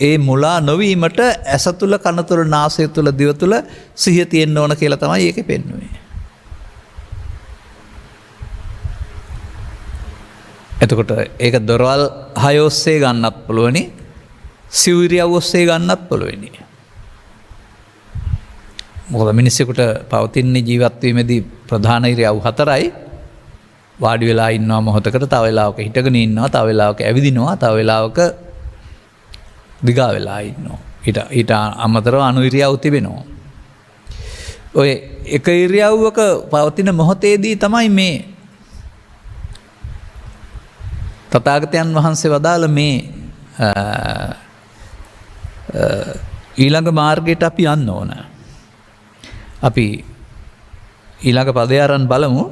ඒ මුලා නොවීමට ඇස තුල, කන තුල, නාසය තුල, දිව තුල සිහිය තියෙන්න ඕන කියලා තමයි ඒකේ පෙන්වන්නේ. එතකොට ඒක දොරවල් 6 ඔස්සේ ගන්නත් පුළුවනි, සිවුරියව ඔස්සේ ගන්නත් පුළුවනි. මොකද මිනිස්සුන්ට පවතින ජීවත් වීමේදී ප්‍රධාන ඉරියව් 4යි. වාඩි වෙලා ඉන්නවා මොහොතකට, තව වෙලාවක හිටගෙන ඉන්නවා, තව වෙලාවක ඇවිදිනවා, තව වෙලාවක දිගා වෙලා ඉන්නවා. ඊට අමතරව අනු ඉරියව් තිබෙනවා. ඔය එක ඉරියව්වක පවතින මොහොතේදී තමයි මේ තථාගතයන් වහන්සේ වදාළ මේ ඊළඟ මාර්ගයට අපි යන්න ඕන. අපි ඊළඟ පදය අරන් බලමු.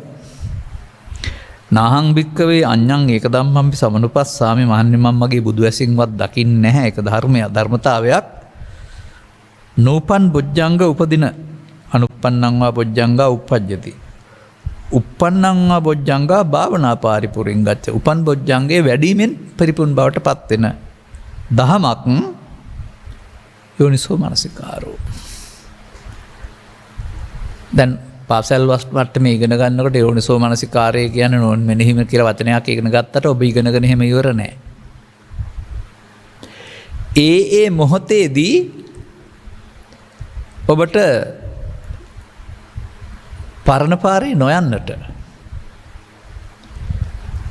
නාහං භික්කවේ අඤ්ඤං ඒක ධම්මම්පි සමනුපස්සාමි මහන්නේ මම මගේ බුදු ඇසින්වත් දකින්නේ නැහැ. ඒක ධර්මතාවයක්. නූපන් බොජ්ජංග උපදින අනුප්පන්නං වා බොජ්ජංගා උප්පජ්ජති. උප්පන්නං වා බොජ්ජංගා භාවනා පාරිපුරින් ගච්ඡ. උපන් බොජ්ජංගේ වැඩිමෙන් පරිපූර්ණ බවට පත් වෙන දහමක් යෝනිසෝ මනසිකාරෝ. දැන් පාසල් මට්ටමේ ඉගෙන ගන්නකොට යෝනිසෝ මනසිකාරය කියන්නේ නෝන් මෙනෙහිම කියලා වචනයක් ඉගෙන ගත්තට ඔබ ඉගෙනගෙන එහෙම ඉවර නැහැ. ඒ මොහොතේදී ඔබට පරණ පාරේ නොයන්නට,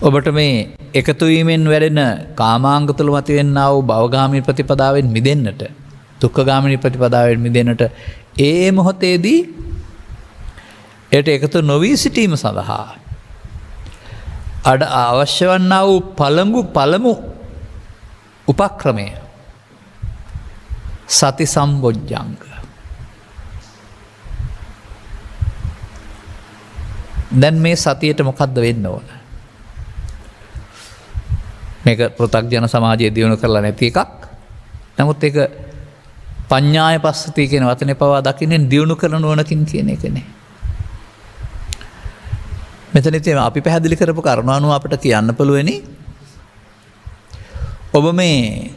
ඔබට මේ එකතු වීමෙන් වැඩෙන කාමාංග තුල මතුවෙනා වූ භවගාමී ප්‍රතිපදාවෙන් මිදෙන්නට, දුක්ඛගාමී ප්‍රතිපදාවෙන් මිදෙන්නට ඒ මොහොතේදී ඒට එකතු නොවී සිටීම සඳහා අවශ්‍ය වන්නා වූ පළමු උපක්‍රමය සති සම්බොජ්ජංග. දැන් මේ සතියට මොකද්ද වෙන්න ඕන? මේක පෘථග්ජන සමාජයේ දියුණු කරලා නැති එකක්. නමුත් ඒක පඤ්ඤාය පස්සති කියන වචනේ පවා දකින්නේ දියුණු කරන නුවණකින් කියන එකනේ. මෙතන ඉතින් අපි පැහැදිලි කරපු කරුණානුව අපිට කියන්න පුළුවනි ඔබ මේ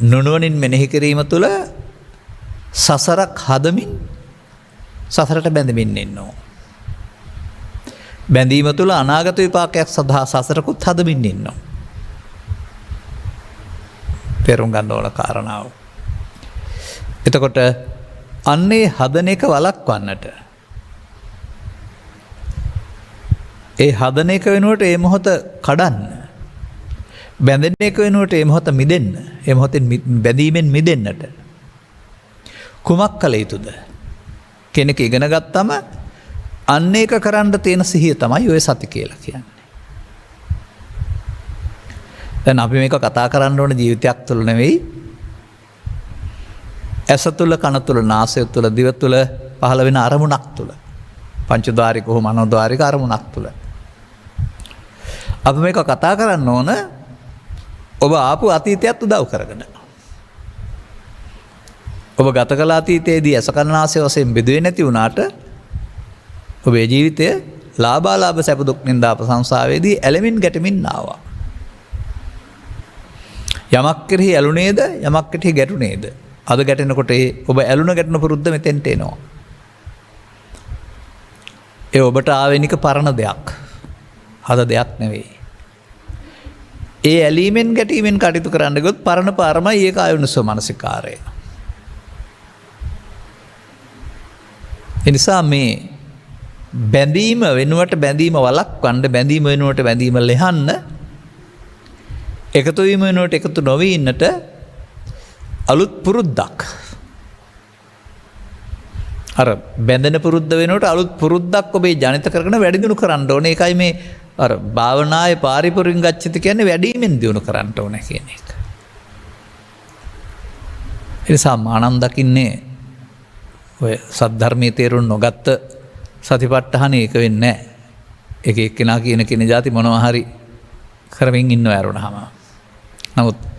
නුනුවණින් මෙනෙහි කිරීම තුළ සසරක් හදමින් සසරට බැඳෙමින් ඉන්නවා. බැඳීම තුළ අනාගත විපාකයක් සඳහා සසරකුත් හදමින් ඉන්නවා. තේරුම් ගන්න ඕන කාරණාව. එතකොට අන්නේ හදන එක වළක්වන්නට ඒ හදන එක වෙනුවට ඒ මොහොත කඩන්න. බැඳෙන එක වෙනුවට ඒ මොහොත මිදෙන්න. ඒ මොහොතෙන් බැඳීමෙන් මිදෙන්නට කුමක් කළ යුතුද? කෙනෙක් ඉගෙන ගත්තම අන්න ඒක කරන්න තියෙන සිහිය තමයි ඔය සති කියලා කියන්නේ. දැන් අපි මේක කතා කරන්න ඕන ජීවිතයක් තුළ නෙවෙයි. ඇස තුළ, කන තුළ, නාසය තුළ, දිව තුළ පහළ වෙන අරමුණක් තුළ. පංචද්වාරික හෝ මනෝද්වාරික අරමුණක් තුළ. අපි මේක කතා කරන්න ඕන ඔබ ආපු අතීතයත් උදව් කරගෙන. ඔබ ගත කළ අතීතයේදී ඇස කන නාසය වශයෙන් බෙදුවේ නැති වුණාට ඔබේ ජීවිතය ලාභාලාභ සැප දුක් නින්දා ප්‍රශංසාවේදී ඇලෙමින් ගැටෙමින් ආවා. යමක් කෙරෙහි ඇලුනේද යමක් කෙරෙහි ගැටුනේද? අද ගැටෙනකොට ඔබ ඇලුන ගැටුන පුරුද්ද මෙතෙන්ට එනවා. ඒ ඔබට ආවෙනික පරණ දෙයක්. අද දෙයක් නෙවෙයි. ඒ ඇලීමෙන් ගැටීමෙන් කටයුතු කරන්න ගොත් පරණ පාරමයි ඒක ආයුනුසෝ මනසිකාරය. එනිසා මේ බැඳීම වෙනුවට බැඳීම වළක්වන්න, බැඳීම වෙනුවට බැඳීම ලෙහන්න, එකතු වීම වෙනුවට එකතු නොවී ඉන්නට අලුත් පුරුද්දක්. අර බැඳෙන පුරුද්ද වෙනුවට අලුත් පුරුද්දක් ඔබේ ජනිත කරගෙන වැඩි දියුණු කරන්න ඕනේ. ඒකයි මේ අර භාවනායේ පාරිපුරින් ගච්ඡති කියන්නේ වැඩිමෙන් දියුණු කරන්න ඕනේ කියන එක. ඒ නිසා මානම් දකින්නේ ඔය සද්ධර්මයේ තේරුම් නොගත්ත සතිපට්ඨාන ඒක වෙන්නේ නැහැ. එක එක්කෙනා කියන කෙන જાති මොනවා හරි කරමින් ඉන්නව ඇරුණාම. නමුත්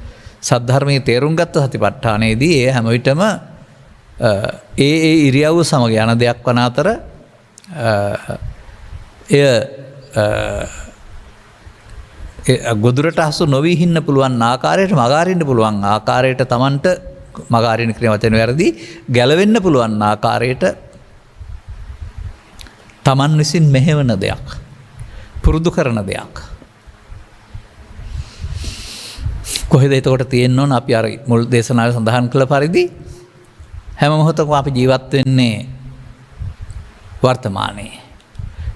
සද්ධර්මයේ තේරුම් ගත්ත සතිපට්ඨානයේදී ඒ හැම විටම ඒ ඉරියව්ව සමග යන දෙයක් වන අතර ගොදුරට හසු නොවී හින්න පුළුවන් ආකාරයට මගහරින්න පුළුවන් ආකාරයට Tamanට මගහරින්න කියන වචන වැරදි ගැලවෙන්න පුළුවන් ආකාරයට Taman විසින් මෙහෙවන දෙයක් පුරුදු කරන දෙයක් කොහෙද එතකොට තියෙන්න ඕන? අපි අර මුල් දේශනාවේ සඳහන් කළ පරිදි හැම මොහොතකම අපි ජීවත් වෙන්නේ වර්තමානයේ.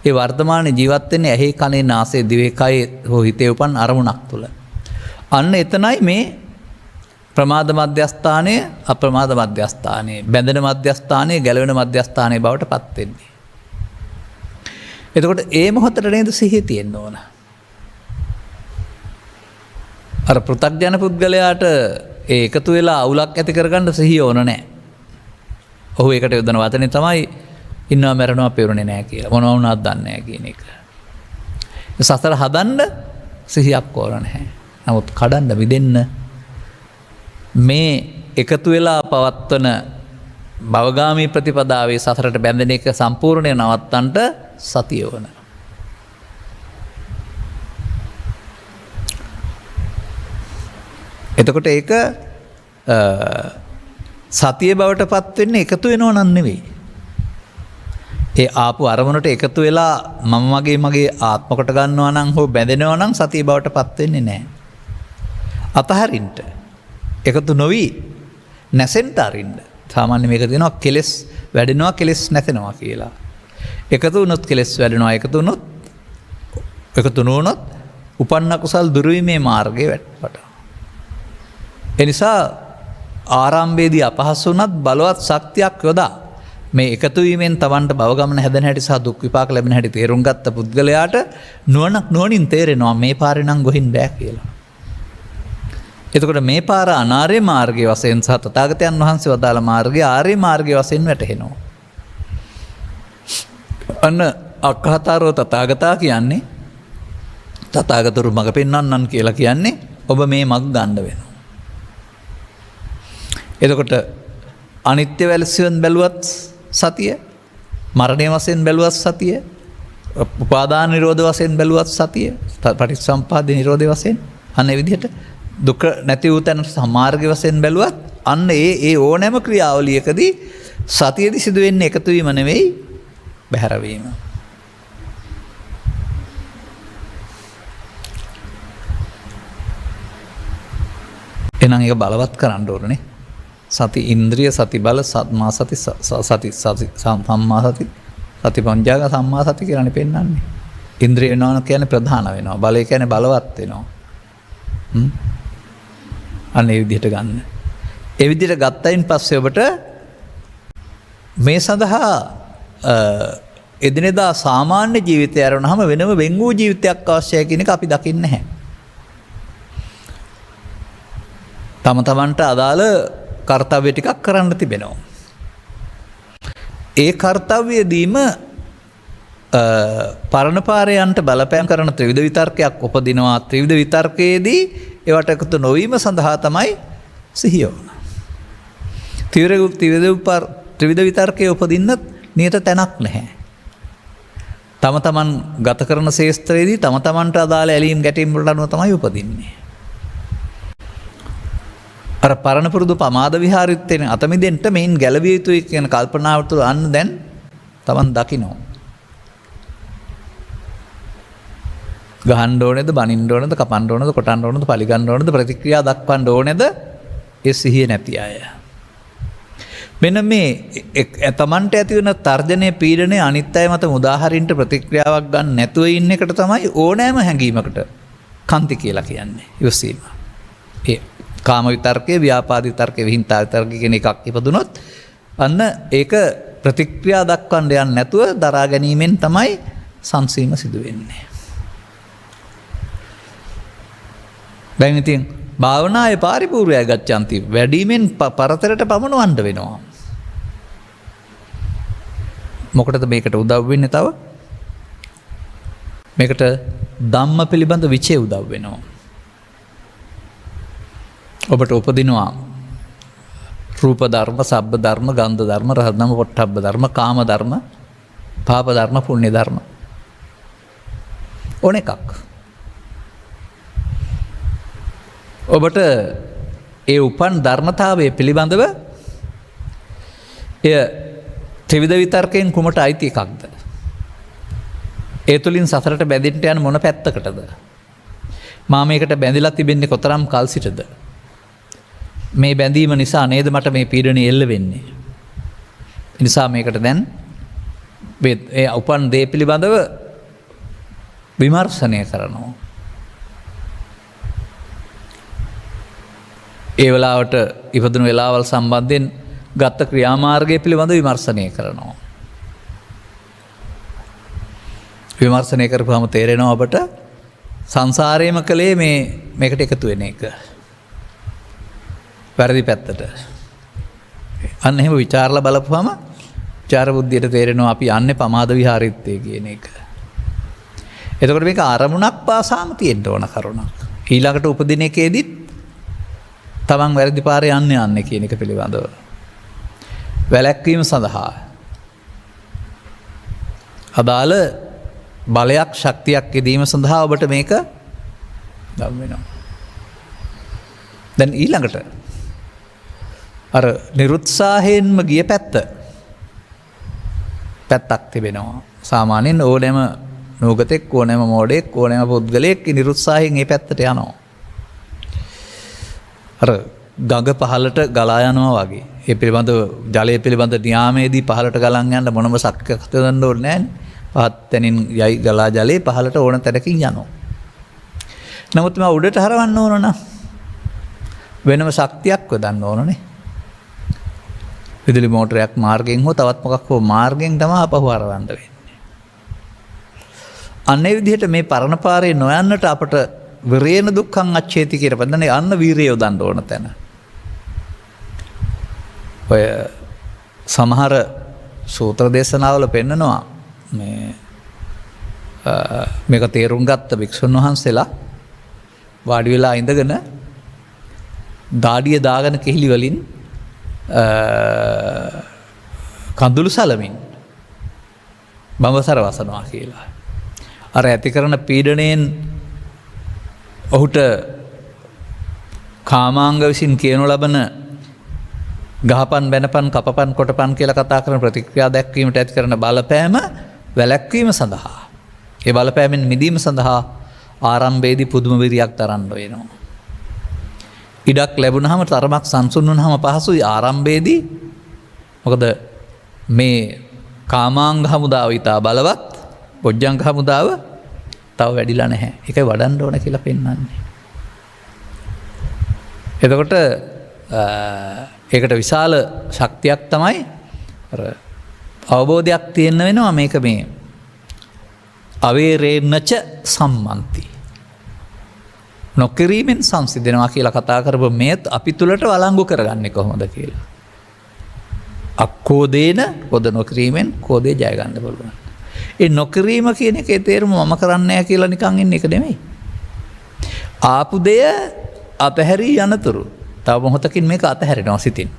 ඒ වර්තමානයේ ජීවත් වෙන්නේ ඇහි කනේ නාසයේ දිවේ කයේ හෝ හිතේ උපන් අරමුණක් තුළ. අන්න එතනයි මේ ප්‍රමාද මධ්‍යස්ථානය, අප්‍රමාද මධ්‍යස්ථානය, බැඳෙන මධ්‍යස්ථානය, ගැලවෙන මධ්‍යස්ථානය බවට පත් වෙන්නේ. එතකොට ඒ මොහොතට නේද සිහිය තියෙන්න ඕන. අර පෘථග්ජන පුද්ගලයාට ඒ එකතු වෙලා අවුලක් ඇති කරගන්න සිහිය ඕන නැහැ. ඔහු ඒකට යොදන වචනේ තමයි ඉන්නවා මැරෙනවා පෙරුණේ නැහැ කියලා. මොනවා වුණාද දන්නේ නැහැ කියන එක. සසර හදන්න සිහියක් ඕන නැහැ. නමුත් කඩන්න විදෙන්න මේ එකතු වෙලා පවත්වන භවගාමී ප්‍රතිපදාවේ සසරට බැඳෙන එක සම්පූර්ණයෙන් නවත්තන්නට සතිය ඕන. එතකොට ඒක සතිය බවට පත් වෙන්නේ එකතු වෙනව නම් නෙවෙයි. ඒ ආපු අරමුණට එකතු වෙලා මම මගේ ආත්ම කොට ගන්නවා නම් හෝ බැඳෙනවා නම් සතිය බවට පත් වෙන්නේ නැහැ. අතහරින්න. එකතු නොවි නැසෙන්න අරින්න. සාමාන්‍ය මේක දෙනවා කෙලස් වැඩෙනවා කෙලස් නැතෙනවා කියලා. එකතු වුණොත් කෙලස් වැඩෙනවා. එකතු නොවුනොත් උපන්න කුසල් දුරු වීමේ මාර්ගයේ වැටපට. එනිසා ආරම්භයේදී අපහසු වුණත් බලවත් ශක්තියක් යොදා මේ එකතු වීමෙන් Tamanට භවගමන හැදෙන හැටි සහ දුක් විපාක ලැබෙන හැටි තේරුම් ගත්ත පුද්ගලයාට නුවණින් තේරෙනවා මේ පාරේ නම් ගොහින් බෑ කියලා. එතකොට මේ පාර අනාර්ය මාර්ගයේ වශයෙන් සහ තථාගතයන් වහන්සේ වදාළ මාර්ගයේ ආර්ය මාර්ගයේ වශයෙන් වැටහෙනවා. අන්න අක්ඛාතාරෝ තථාගතා කියන්නේ තථාගතරු මඟ පෙන්වන්නන් කියලා කියන්නේ ඔබ මේ මඟ ගන්න වෙනවා. එතකොට අනිත්‍ය වැලසියෙන් බැලුවත් සතිය, මරණය වශයෙන් බැලුවත් සතිය, උපාදාන නිරෝධ වශයෙන් බැලුවත් සතිය, පටිච්චසමුප්පාද නිරෝධය වශයෙන් අන්න ඒ විදිහට දුක නැති වූ තැන සමාර්ගය වශයෙන් බැලුවත් අන්න ඒ ඕනෑම ක්‍රියාවලියකදී සතියේදී සිදුවෙන්නේ එකතු වීම නෙවෙයි බැහැරවීම. එහෙනම් ඒක බලවත් කරන්න ඕනේ. සති ඉන්ද්‍රිය සති බල සම්මා සති සම්මා සති සති පංචාංග සම්මා සති කියලානේ පෙන්නන්නේ. ඉන්ද්‍රිය වෙනවා කියන්නේ ප්‍රධාන වෙනවා. බලය කියන්නේ බලවත් වෙනවා. අන්න ඒ විදිහට ගන්න. ඒ විදිහට ගත්තයින් පස්සේ ඔබට මේ සඳහා එදිනෙදා සාමාන්‍ය ජීවිතය අරනහම වෙනම වෙන් වූ ජීවිතයක් අවශ්‍යයි කියන එක අපි දකින්නේ නැහැ. තම තමන්ට අදාළ කර්තව්‍ය ටිකක් කරන්න තිබෙනවා. ඒ කර්තව්‍යදීම පරණ පාරයන්ට බලපෑම් කරන ත්‍රිවිධ විතර්කයක් උපදිනවා. ත්‍රිවිධ විතර්කයේදී ඒවට එකතු නොවීම සඳහා තමයි සිහිය ඕන. ත්‍රිවිධ විතර්කයේ උපදින්න නියත තැනක් නැහැ. තම තමන් ගත කරන ශේස්ත්‍රයේදී තම තමන්ට අදාළ ඇලීම් ගැටීම් වලට අනුව තමයි උපදින්නේ. අර පරණ පුරුදු පමාද විහාරිත්තෙන් අත මිදෙන්න මේන් ගැලවිය යුතුයි කියන කල්පනාව තුළ අන්න දැන් තමන් දකිනවා. ගහන්න ඕනේද, බනින්න ඕනේද, කපන්න ඕනේද, කොටන්න ඕනේද, පලිගන්න ඕනේද, ප්‍රතික්‍රියා දක්වන්න ඕනේද? ඒ සිහිය නැති අය. මෙන්න මේ තමන්ට ඇති වෙන තර්ජනය, පීඩනය අනිත් අය මත මුදාහරින්න ප්‍රතික්‍රියාවක් ගන්න නැතුව ඉන්න එකට තමයි ඕනෑම හැඟීමකට කන්ති කියලා කියන්නේ. ඉවසීම. ඒ කාම විතර්කයේ, ව්‍යාපාද විතර්කයේ, විහිංසා විතර්කයේ කියන එකක් ඉපදුනොත් අන්න ඒක ප්‍රතික්‍රියා දක්වන්න යන්නේ නැතුව දරා ගැනීමෙන් තමයි සංසීම සිදු වෙන්නේ. දැන් ඉතින් භාවනායේ පාරිපූර්ණය ගච්ඡanti වැඩිමෙන් පරතරට පමනවන්න වෙනවා. මොකටද මේකට උදව් වෙන්නේ? තව මේකට ධම්ම පිළිබඳ විචේ උදව් වෙනවා. ඔබට උපදිනවා රූප ධර්ම, සබ්බ ධර්ම, ගන්ධ ධර්ම, රස ධර්ම, පොට්ටබ්බ ධර්ම, කාම ධර්ම, පාප ධර්ම, පුණ්‍ය ධර්ම. ඕන එකක්. ඔබට ඒ උපන් ධර්මතාවය පිළිබඳව එය ත්‍රිවිධ විතර්කයෙන් කුමට අයිති එකක්ද? ඒ තුලින් සසරට බැඳෙන්න යන මොන පැත්තකටද? මා මේකට බැඳිලා තිබෙන්නේ කොතරම් කල් සිටද? මේ බැඳීම නිසා නේද මට මේ පීඩනය එල්ල වෙන්නේ. ඒ නිසා මේකට දැන් ඒ උපන් දේ පිළිබඳව විමර්ශනය කරනවා. ඒ වෙලාවට ඉපදුණු වෙලාවල් සම්බන්ධයෙන් ගත්ත ක්‍රියාමාර්ගය පිළිබඳ විමර්ශනය කරනවා. විමර්ශනය කරපුවම තේරෙනවා ඔබට සංසාරයේම කලේ මේකට එකතු වෙන එක. වැරදි පැත්තට. අන්න එහෙම ਵਿਚාරලා බලපුවම විචාර බුද්ධියට තේරෙනවා අපි යන්නේ පමාද විහාරිත්තේ කියන එක. එතකොට මේක අරමුණක් පාසාම තියෙන්න ඕන කරුණක්. ඊළඟට උපදින එකේදීත් තමන් වැරදි පාරේ යන්නේ කියන එක පිළිබඳව වැළැක්වීම සඳහා අදාළ බලයක්, ශක්තියක් යෙදීම සඳහා ඔබට මේක ගම් වෙනවා. දැන් ඊළඟට අර නිරුත්සාහයෙන්ම ගිය පැත්තක් තිබෙනවා. සාමාන්‍යයෙන් ඕනෑම නූගතෙක්, ඕනෑම මෝඩෙක්, ඕනෑම පුද්ගලයෙක් නිරුත්සාහයෙන් මේ පැත්තට යනවා. අර ගඟ පහළට ගලා යනවා වගේ. ඒ පිළිබඳ ජලය පිළිබඳ නියාමයේදී පහළට ගලන් යන්න මොනම ශක්තියක් හදන්න ඕනේ නැහැ. පහත් තැනින් යයි ගලා ජලයේ පහළට ඕන තැනකින් යනවා. නමුත් මම උඩට හරවන්න ඕන නම් වෙනම ශක්තියක් යොදන්න ඕනනේ. විදුලි මෝටරයක් මාර්ගයෙන් හෝ තවත් මොකක් හෝ මාර්ගයෙන් තමයි අපහු හරවන්න වෙන්නේ. අන්න ඒ විදිහට මේ පරණ පාරේ නොයන්නට අපට විරේන දුක්ඛං අච්චේති කියලා පදන්නේ අන්න වීරිය යොදන්න ඕන තැන. ඔය සමහර සූත්‍ර දේශනාවල පෙන්නනවා මේක තේරුම් ගත්ත භික්ෂුන් වහන්සේලා වාඩි වෙලා ඉඳගෙන දාඩිය දාගෙන කිහිලි වලින් කඳුළු සලමින් බඹසර වසනවා කියලා. අර ඇති කරන පීඩනයෙන් ඔහුට කාමාංග විසින් කියනු ලබන ගහපන් බැනපන් කපපන් කොටපන් කියලා කතා කරන ප්‍රතික්‍රියා දැක්වීමට ඇති කරන බලපෑම වැළැක්වීම සඳහා. ඒ බලපෑමෙන් මිදීම සඳහා ආරම්භයේදී පුදුම විරියක් දරන්න වෙනවා. ඉඩක් ලැබුණහම තරමක් සංසුන් වුණාම පහසුයි ආරම්භයේදී. මොකද මේ කාමාංග හමුදාව ඉතා බලවත්, බොජ්ජංග හමුදාව තව වැඩිලා නැහැ. ඒකයි වඩන්න ඕන කියලා පෙන්වන්නේ. එතකොට ඒකට විශාල ශක්තියක් තමයි අවබෝධයක් තියෙන්න වෙනවා මේක මේ අවේරේනච සම්මන්ති. නොකිරීමෙන් සංසිඳෙනවා කියලා කතා කරපු මේත් අපි තුළට වළංගු කරගන්නේ කොහොමද කියලා. අක්කෝදේන පොද නොකිරීමෙන් කෝදේ ජය ගන්න පුළුවන්. ඒ නොකිරීම කියන එකේ තේරුම මම කරන්නේ නැහැ කියලා නිකන් ඉන්න එක නෙමෙයි. ආපු දෙය අතහැරී යනතුරු තව මොහොතකින් මේක අතහැරෙනවා සිතින්.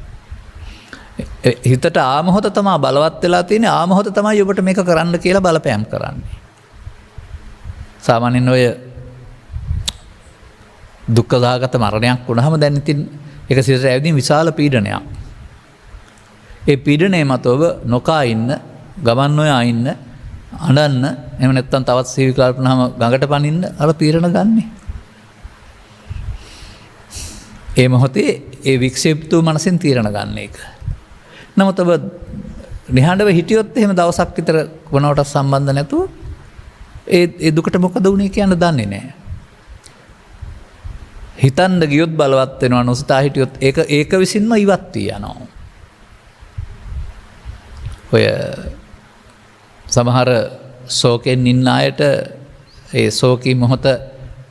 හිතට ආමොහොත තමයි බලවත් වෙලා තියෙන්නේ. ආමොහොත තමයි ඔබට මේක කරන්න කියලා බලපෑම් කරන්නේ. සාමාන්‍යයෙන් ඔය දුක්ඛදාගත මරණයක් වුණාම දැන් ඉතින් ඒක සිතට ඇවිදින් විශාල පීඩනයක්. ඒ පීඩනය මත ඔබ නොකා ඉන්න, ගමන් නොයා ඉන්න, අඬන්න, එහෙම නැත්නම් තවත් සීවි කල්පනාම ගඟට පනින්න අර තීරණ ගන්නෙ. ඒ මොහොතේ ඒ වික්ෂේපිත මනසෙන් තීරණ ගන්න එක. නමුත් ඔබ නිහඬව හිටියොත් එහෙම දවසක් විතර වුණාට සම්බන්ධ නැතුව ඒ දුකට මොකද වුනේ කියන්න දන්නේ නැහැ. හිතන්න ගියොත් බලවත් වෙනවා, නොසිතා හිටියොත් ඒක විසින්ම ඉවත් වී යනවා. ඔය සමහර ශෝකෙන් ඉන්න අයට ඒ ශෝකී මොහොත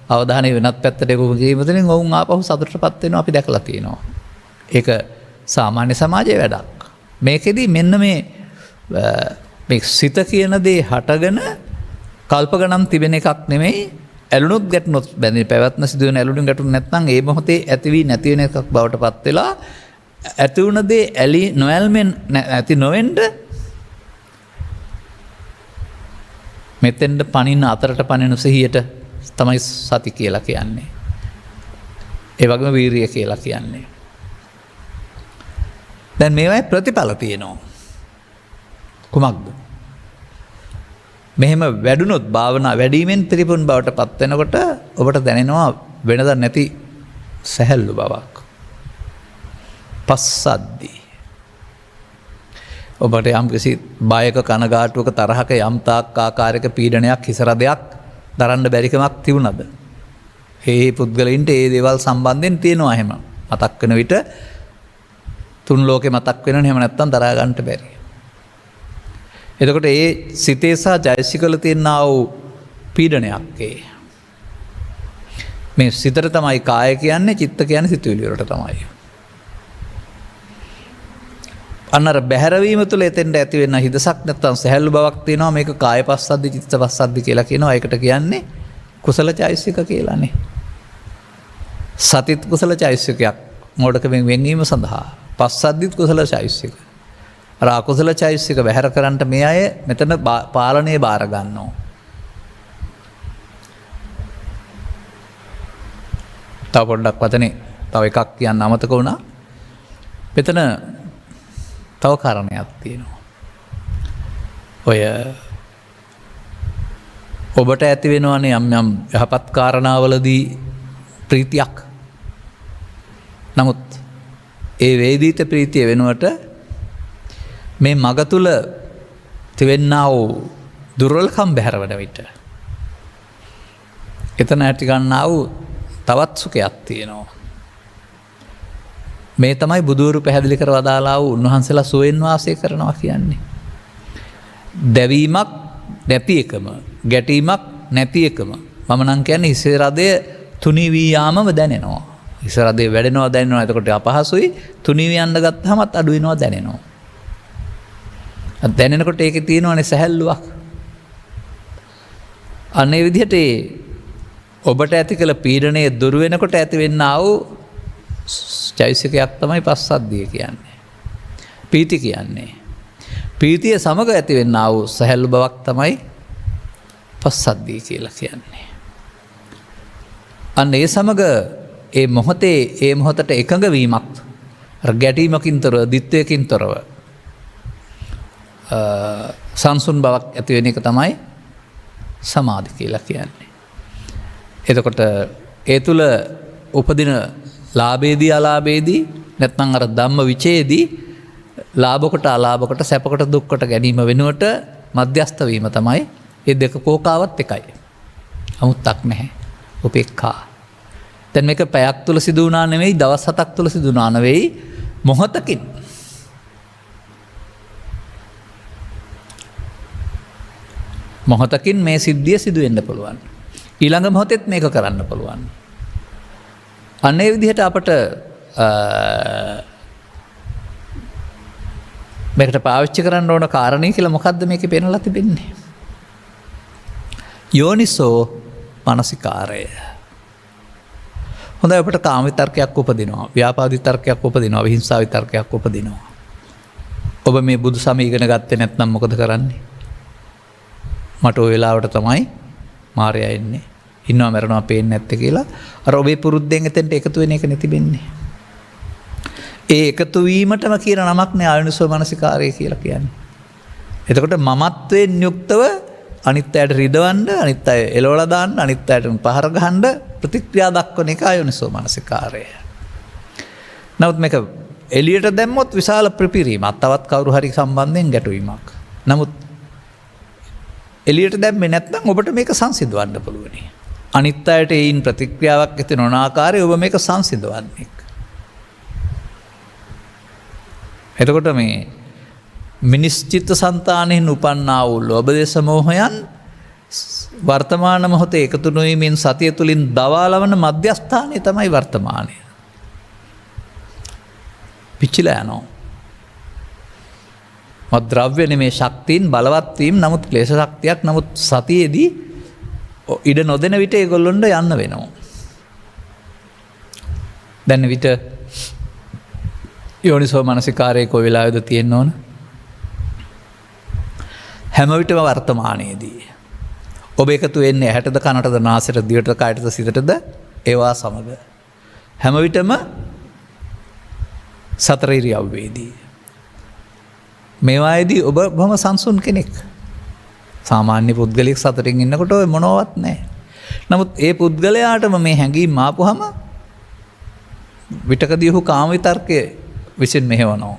අවධානය වෙනත් පැත්තට යොමු කිරීමෙන් ඔවුන් ආපහු සතුටටපත් වෙනවා අපි දැකලා තියෙනවා. ඒක සාමාන්‍ය සමාජයේ වැඩක්. මේකෙදි මෙන්න මේ සිත කියන දේ හටගෙන කල්ප ගණන් තිබෙන එකක් නෙමෙයි. ඇලුනොත් ගැටුනොත් බැඳි පැවැත්ම සිදුවෙන ඇලුණු ගැටුණු නැත්නම් ඒ මොහොතේ ඇති වී නැති වෙන එකක් බවට පත් වෙලා ඇති වුණ දේ ඇලි නොඇල්මෙන් ඇති නොවෙන්න මෙතෙන්ට පනින්න අතරට පනින සිහියට තමයි සති කියලා කියන්නේ. ඒ වගේම වීරිය කියලා කියන්නේ. දැන් මේවායි ප්‍රතිඵල තියෙනවා. කුමක්ද? මෙහෙම වැඩුණොත් භාවනා වැඩිමෙන් ත්‍රිපුන් බවට පත් වෙනකොට ඔබට දැනෙනවා වෙනදා නැති සැහැල්ලු බවක්. පස්සද්දී. ඔබට යම් කිසි බයක කනගාටුවක තරහක යම් තාක් ආකාරයක පීඩනයක් හිසරදයක් දරන්න බැරිකමක් තිබුණද? ඒ පුද්ගලයින්ට ඒ දේවල් සම්බන්ධයෙන් තියෙනවා එහෙම. මතක් වෙන විට තුන් ලෝකේ මතක් වෙනවනේ එහෙම නැත්තම් දරා ගන්නට බැරි. එතකොට ඒ සිතේ සහ ජයසිකල තියෙනා වූ පීඩනයක් ඒ. මේ සිතට තමයි කාය කියන්නේ, චිත්ත කියන්නේ සිතුවිලි වලට තමයි. අන්නර බැහැරවීම තුළ එතෙන්ට ඇති වෙන හිදසක් නැත්තම් සැහැල්ලු බවක් තියෙනවා. මේක කාය පස්සද්දි චිත්ත පස්සද්දි කියලා කියනවා. ඒකට කියන්නේ කුසල චෛසික කියලානේ. සතිත් කුසල චෛසිකයක් මොඩකමින් වෙන්වීම සඳහා. පස්සද්දිත් කුසල චෛසික. අර අකුසල චෛසික බැහැර කරන්නට මේ අය මෙතන පාලනය බාර ගන්නවා. තව පොඩ්ඩක් වතනේ තව එකක් කියන්න අමතක වුණා. මෙතන තව කාරණයක් තියෙනවා. ඔය ඔබට ඇති වෙනවනේ යම් යම් යහපත් කාරණාවලදී ප්‍රීතියක්. නමුත් ඒ වේදිත ප්‍රීතිය වෙනුවට මේ මග තුල තිබෙනා වූ දුර්වලකම් බැහැරවන විට එතන ඇති ගන්නා වූ තවත් සුඛයක් තියෙනවා. මේ තමයි බුදුරු පැහැදිලි කර වදාලා වූ උන්වහන්සේලා සුවෙන් වාසය කරනවා කියන්නේ. දැවීමක් නැති එකම, ගැටීමක් නැති එකම. මම නම් කියන්නේ හිස රදය තුනී වී යාමම දැනෙනවා. හිස රදේ වැඩෙනවා දැනෙනවා. එතකොට අපහසුයි. තුනී වී යන්න ගත්තාමත් අඩු වෙනවා දැනෙනවා. දැනෙනකොට ඒකේ තියෙනවනේ සැහැල්ලුවක්. අනේ විදිහට ඔබට ඇති කළ පීඩනය දුර වෙනකොට ඇති වෙන්නා වූ චෛසිකයක් තමයි පස්සද්ධිය කියන්නේ. පීති කියන්නේ. පීතිය සමග ඇතිවෙන්න වූ සැහැල්ලු බවක් තමයි පස්සද්ධිය කියලා කියන්නේ. අන්න ඒ සමග ඒ මොහොතේ ඒ මොහොතට එකඟ වීමක් ගැටීමකින් තොරව දිත්වයකින් තොරව සංසුන් බවක් ඇතිවෙන එක තමයි සමාධි කියලා කියන්නේ. එතකොට ඒ තුළ උපදින ලාභේදී අලාභේදී නැත්නම් අර ධම්ම විචේදී ලාභකට අලාභකට සැපකට දුක්කට ගැනීම වෙනුවට මධ්‍යස්ථ වීම තමයි ඒ දෙක කෝකාවත් එකයි. අමුත්තක් නැහැ. උපේක්ඛා. දැන් මේක පැයක් තුල සිදු වුණා නෙවෙයි දවස් 7ක් තුල සිදු වුණා නෙවෙයි මොහොතකින්. මොහොතකින් මේ සිද්ධිය සිදු වෙන්න පුළුවන්. ඊළඟ මොහොතෙත් මේක කරන්න පුළුවන්. අන්න ඒ විදිහට අපට මේකට පාවිච්චි කරන්න ඕන කාරණේ කියලා මොකද්ද මේකේ පෙන්නලා තිබෙන්නේ? යෝනිසෝ මනසිකාරය. හොඳයි අපට කාම විතර්කයක් උපදිනවා, ව්‍යාපාද විතර්කයක් උපදිනවා, විහිංසාව විතර්කයක් උපදිනවා. ඔබ මේ බුදු සමය ඉගෙන ගත්තේ නැත්නම් මොකද කරන්නේ? මට ওই වෙලාවට තමයි මායя එන්නේ. ඉන්නවා මරනවා පේන්නේ නැත්තේ කියලා අර ඔබේ පුරුද්දෙන් එතෙන්ට එකතු වෙන එක නෙතිබෙන්නේ. ඒ එකතු වීමටම කියන නමක් නේ ආයුනිසෝ මනසිකාරය කියලා කියන්නේ. එතකොට මමත්වයෙන් යුක්තව අනිත් අයට රිදවන්න, අනිත් අය එලවලා දාන්න, අනිත් අයට පහර ගහන්න ප්‍රතික්‍රියා දක්වන එක ආයුනිසෝ මනසිකාරය. නමුත් මේක එළියට දැම්මොත් විශාල ප්‍රපිරීමක්, තවත් කවුරු හරි සම්බන්ධයෙන් ගැටුවීමක්. නමුත් එළියට දැම්මේ නැත්නම් ඔබට මේක සංසිඳවන්න පුළුවනි. අනිත් අයට ඒයින් ප්‍රතික්‍රියාවක් ඇති නොවන ආකාරයේ ඔබ මේක සංසිඳවන්නේ. එතකොට මේ මිනිස් චිත්ත සංතානයෙන් උපන්නා වූ ලෝභ දේශ මොහයන් වර්තමාන මොහොතේ එකතු නොවීමෙන් සතිය තුලින් දවාලවන මධ්‍යස්ථානය තමයි වර්තමානය. පිච්චිලා යනවා. ද්‍රව්‍ය නෙමේ ශක්තියින් බලවත් වීම, නමුත් ක්ලේශ ශක්තියක්. නමුත් සතියේදී ඉඩ නොදෙන විට ඒගොල්ලොන්ට යන්න වෙනවා. දැන් විට යෝනිසෝ මනසිකාරයේ කොයි වෙලාවෙද තියෙන්න ඕන? හැම විටම වර්තමානයේදී. ඔබ එකතු වෙන්නේ ඇහැටද කනටද නාසයටද දිවටද කයටද සිතටද? ඒවා සමග හැම විටම සතර ඉරියව්වේදී. මේවායේදී ඔබ බොහොම සංසුන් කෙනෙක්. සාමාන්‍ය පුද්ගලයෙක් සතරින් ඉන්නකොට ඔය මොනවත් නැහැ. නමුත් ඒ පුද්ගලයාටම මේ හැඟීම් ආපුවම විතකදී ඔහු කාම විතර්කයේ විසින් මෙහෙවනවා.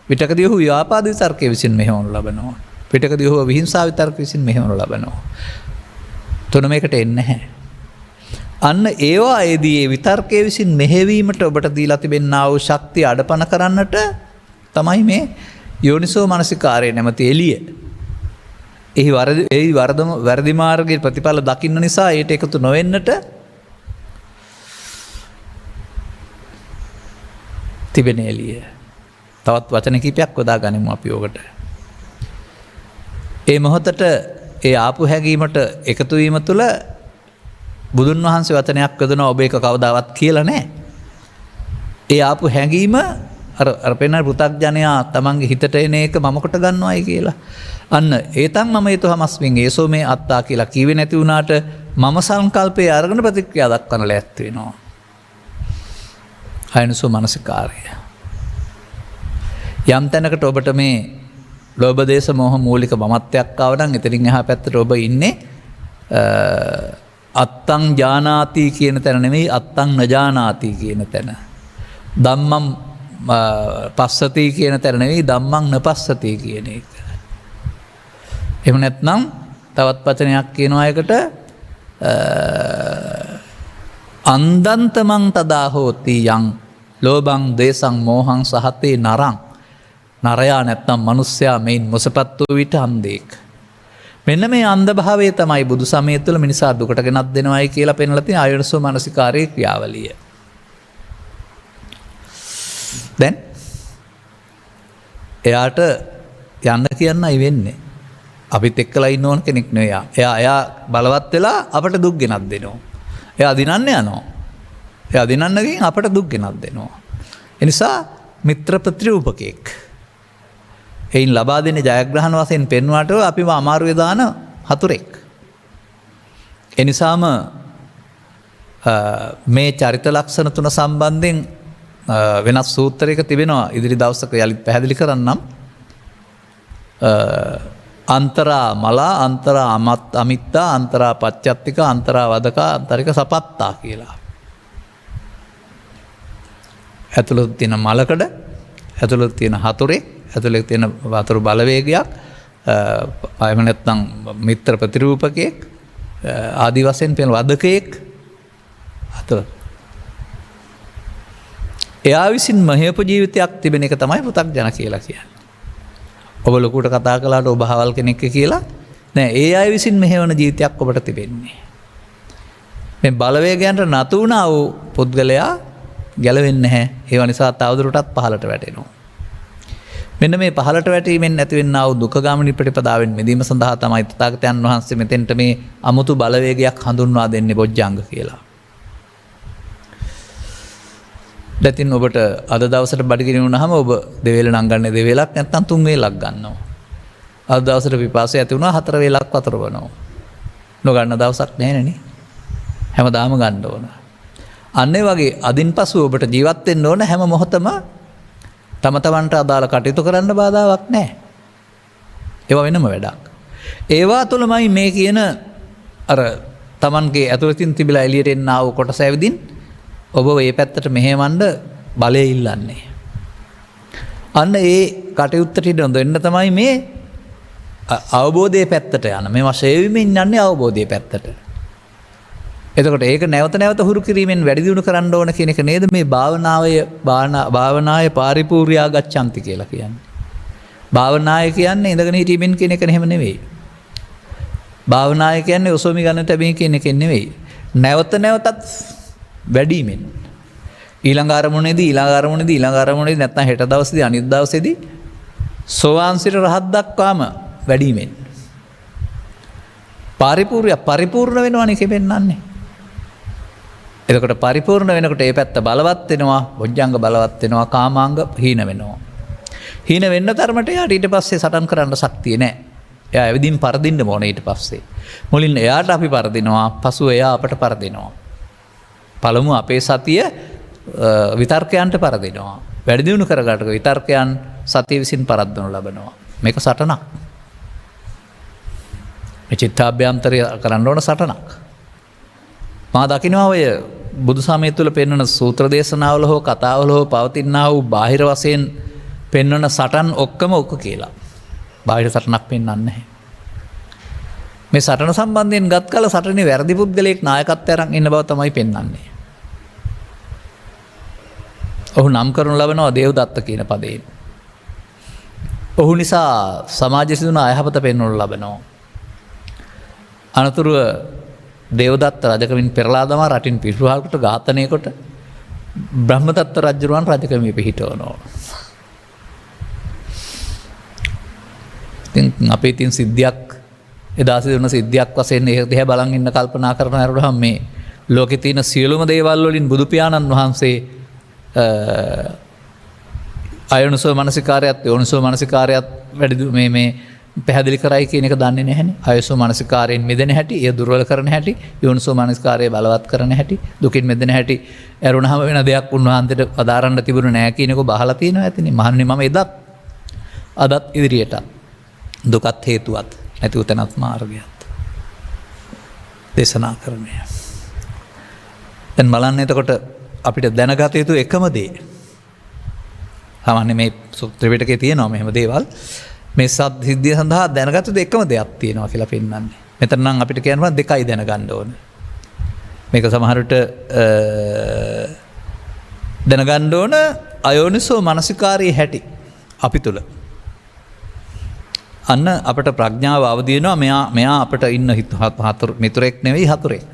විතකදී ඔහු ව්‍යාපාද විතර්කයේ විසින් මෙහෙවනු ලබනවා. විතකදී ඔහු විහිංසාව විතර්ක විසින් මෙහෙවනු ලබනවා. තුන මේකට එන්නේ නැහැ. අන්න ඒවායේදී ඒ විතර්කයේ විසින් මෙහෙවීමට ඔබට දීලා තිබෙනා වූ ශක්තිය අඩපණ කරන්නට තමයි මේ යෝනිසෝ මනසිකාරය නැමැති එළිය. එහි වැරදි මාර්ගයේ ප්‍රතිඵල දකින්න නිසා ඒට එකතු නොවෙන්නට තිබෙන එළිය. තවත් වචන කිහිපයක් යොදා ගනිමු අපි ඔකට. ඒ මොහොතට ඒ ආපු හැඟීමට එකතු වීම තුළ බුදුන් වහන්සේ වචනයක් යොදනවා, ඔබ ඒක කවදාවත් කියලා නැහැ. ඒ ආපු හැඟීම අර පෙන්න පෘථග්ජනයා තමන්ගේ හිතට එන එක මම කොට ගන්නවායි කියලා. අන්න ඒතන් මම ඒතොහමස්මින් ඒසෝ මේ අත්තා කියලා කිව්වේ නැති වුණාට මම සංකල්පයේ අරගෙන ප්‍රතික්‍රියා දක්වන ලෑස්ති වෙනවා. ආයනසෝ මනසිකාරය. යම් තැනකට ඔබට මේ ලෝභ දේශ මොහ මූලික මමත්වයක් ආව නම් එතනින් එහා පැත්තට ඔබ ඉන්නේ අත්තං ජානාති කියන තැන නෙමෙයි, අත්තං නජානාති කියන තැන. ධම්මං පස්සති කියන තැන නෙවෙයි, ධම්මං නපස්සති කියන එක. එහෙම නැත්නම් තවත් වචනයක් කියනවා එකට අන්දන්තමං තදා හෝති යං ලෝභං දේශං මෝහං සහතේ නරං. නරයා නැත්නම් මිනිස්සයා මෙයින් මොසපත් වූ විට අන්ධෙක්. මෙන්න මේ අන්ධ භාවය තමයි බුදු සමය තුළ මිනිසා දුකට ගෙනත් දෙනවායි කියලා පෙන්වලා තියෙන ආයෝනිසෝ මනසිකාරයේ ක්‍රියාවලිය. දැන් එයාට යන්න කියන්නයි වෙන්නේ. අපිත් එක්කලා ඉන්න ඕන කෙනෙක් නෙවෙයි. එයා බලවත් වෙලා අපට දුක් ගෙනත් දෙනවා. එයා දිනන්න යනවා. එයා දිනන්න ගින් අපට දුක් ගෙනත් දෙනවා. ඒ නිසා මිත්‍ර ප්‍රතිරූපකෙක්. එයින් ලබා දෙන ජයග්‍රහණ වශයෙන් පෙන්වාට අපිම අමාරුවේ දාන හතුරෙක්. එනිසාම මේ චරිත ලක්ෂණ තුන සම්බන්ධයෙන් වෙනස් සූත්‍රයක තිබෙනවා ඉදිරි දවසක යළිත් පැහැදිලි කරන්නම්. අන්තරා මලා අන්තරා අමිත්තා අන්තරා පච්චත්තික අන්තරා වදකා අන්තරික සපත්තා කියලා. ඇතුළත් තියෙන මලකඩ ඇතුළත් තියෙන හතුරේ ඇතුළෙ තියෙන වතුරු බලවේගයක් අයම නැත්නම් මිත්‍ර ප්‍රතිරූපකයෙක් ආදි වශයෙන් පෙන වදකයෙක් අතුර. එයා විසින් මහයප ජීවිතයක් තිබෙන එක තමයි පෘථග්ජන කියලා කියන්නේ. ඔබ ලොකුට කතා කළාට ඔබ හවල් කෙනෙක් කියලා නෑ ඒ අය විසින් මෙහෙවන ජීවිතයක් ඔබට තිබෙන්නේ. මේ බලවේගයන්ට නතු වුණා වූ පුද්ගලයා ගැලවෙන්නේ නැහැ. ඒව නිසා තවදුරටත් පහළට වැටෙනවා. මෙන්න මේ පහළට වැටීමෙන් ඇතිවෙනා වූ දුක්ඛගාමිනී ප්‍රතිපදාවෙන් මිදීම සඳහා තමයි තථාගතයන් වහන්සේ මෙතෙන්ට මේ අමුතු බලවේගයක් හඳුන්වා දෙන්නේ බොජ්ජංග කියලා. දැන් ඔබට අද දවසට බඩගිනි වුණාම ඔබ දෙවේල නම් ගන්න දෙවේලක් නැත්නම් තුන් වේලක් ගන්නවා. අද දවසට පිපාසය ඇති වුණා හතර වේලක් වතුර බොනවා. නොගන්න දවසක් නැහැ නේ. හැමදාම ගන්න ඕන. අන්න ඒ වගේ අදින් පසු ඔබට ජීවත් වෙන්න ඕන හැම මොහොතම තම තමන්ට අදාළ කටයුතු කරන්න බාධාවක් නැහැ. ඒවා වෙනම වැඩක්. ඒවා තුළමයි මේ කියන අර තමන්ගේ ඇතුළතින් තිබිලා එළියට එන්න ආව කොටස ඇවිදින් ඔබ මේ පැත්තට මෙහෙවන්න බලය ඉල්ලන්නේ. අන්න ඒ කටයුත්තට ඉඳන් තමයි මේ අවබෝධයේ පැත්තට යන. මේවා ශේවිමින් යන්නේ අවබෝධයේ පැත්තට. එතකොට ඒක නැවත නැවත හුරු කිරීමෙන් වැඩි දියුණු කරන්න ඕන කියන එක නේද මේ භාවනාය පාරිපූර්ණා ගච්ඡanti කියලා කියන්නේ. භාවනාය කියන්නේ ඉඳගෙන හිටීමෙන් කියන එක නෙමෙයි නෙවෙයි. භාවනාය කියන්නේ ඔසෝමි ගන්නට බැහැ කියන එක නෙවෙයි. නැවත නැවතත් වැඩිමෙන් ඊළඟ අරමුණේදී නැත්නම් හෙට දවසේදී අනිත් දවසේදී සෝවාන් සිට රහත් දක්වාම වැඩිමෙන් පරිපූර්ණ වෙනවනේ කෙපෙන්නන්නේ. එතකොට පරිපූර්ණ වෙනකොට ඒ පැත්ත බලවත් වෙනවා, බොජ්ජංග බලවත් වෙනවා, කාමාංග හීන වෙනවා. හීන වෙන්න තරමට එයාට ඊට පස්සේ සටන් කරන්න ශක්තිය නැහැ. එයා ඇවිදින් පරදින්න ඕනේ ඊට පස්සේ. මුලින් එයාට අපි පරදිනවා, පසුව එයා අපට පරදිනවා. පළමු අපේ සතිය විතර්කයන්ට පරදිනවා. වැඩි දියුණු කරගන්න විතර්කයන් සතිය විසින් පරද්දනු ලබනවා. මේක සටනක්. මේ චිත්තාභ්‍යන්තරය කරන්න ඕන සටනක්. මා දකිනවා ඔය බුදු සමය තුළ පෙන්වන සූත්‍ර දේශනාවල හෝ කතාවල හෝ පවතිනා වූ බාහිර වශයෙන් පෙන්වන සටන් ඔක්කොම ඔක්ක කියලා. බාහිර සටනක් පෙන්වන්නේ නැහැ. මේ සටන සම්බන්ධයෙන් ගත් කල සටනේ වැරදි පුද්ගලයෙක් නායකත්වය අරන් ඉන්න බව තමයි පෙන්වන්නේ. ඔහු නම් කරනු ලබනවා දේවදත්ත කියන පදයෙන්. ඔහු නිසා සමාජ සිදුවන අයහපත පෙන්වනු ලබනවා. අනතුරුව දේවදත්ත රජකමින් පෙරලා දමා රටින් පිටුවහලකට ඝාතනය කොට බ්‍රහ්මදත්ත රජුරුවන් රජකමිය පිහිටවනවා. ඉතින් අපේ තියෙන සිද්ධියක් එදා සිදුවන සිද්ධියක් වශයෙන් ඒ දිහා බලන් ඉන්න කල්පනා කරන අරහම මේ ලෝකේ තියෙන සියලුම දේවල් වලින් බුදු පියාණන් වහන්සේ අයෝනිසෝ මනසිකාරයත් යෝනිසෝ මනසිකාරයත් වැඩි මේ පැහැදිලි කරයි කියන එක දන්නේ නැහැනේ. අයෝනිසෝ මනසිකාරයෙන් මිදෙන හැටි, ඒ දුර්වල කරන හැටි, යෝනිසෝ මනසිකාරය බලවත් කරන හැටි, දුකින් මිදෙන හැටි, ඇරුණාම වෙන දෙයක් උන්වහන්සේට අදාරන්න තිබුණේ නැහැ කියන එක බහලා තියෙනවා ඇතිනේ. මහන්නේ මම අදත් ඉදිරියට දුකත් හේතුවත් නැති උතනත් මාර්ගයත් දේශනා කරන්නේ. දැන් බලන්න එතකොට අපිට දැනගත යුතු එකම දේ. සාමාන්‍ය මේ ත්‍රිපිටකයේ තියෙනවා මෙහෙම දේවල්. මේ සිද්ධිය සඳහා දැනගත යුතු එකම දෙයක් තියෙනවා කියලා පෙන්නන්නේ. මෙතන නම් අපිට කියනවා දෙකයි දැනගන්න ඕන. මේක සමහරට දැනගන්න ඕන අයෝනිසෝ මනසිකාරයේ හැටි අපි තුල. අන්න අපට ප්‍රඥාව අවදි වෙනවා මෙයා අපට ඉන්න මිතුරෙක් නෙවෙයි හතුරෙක්.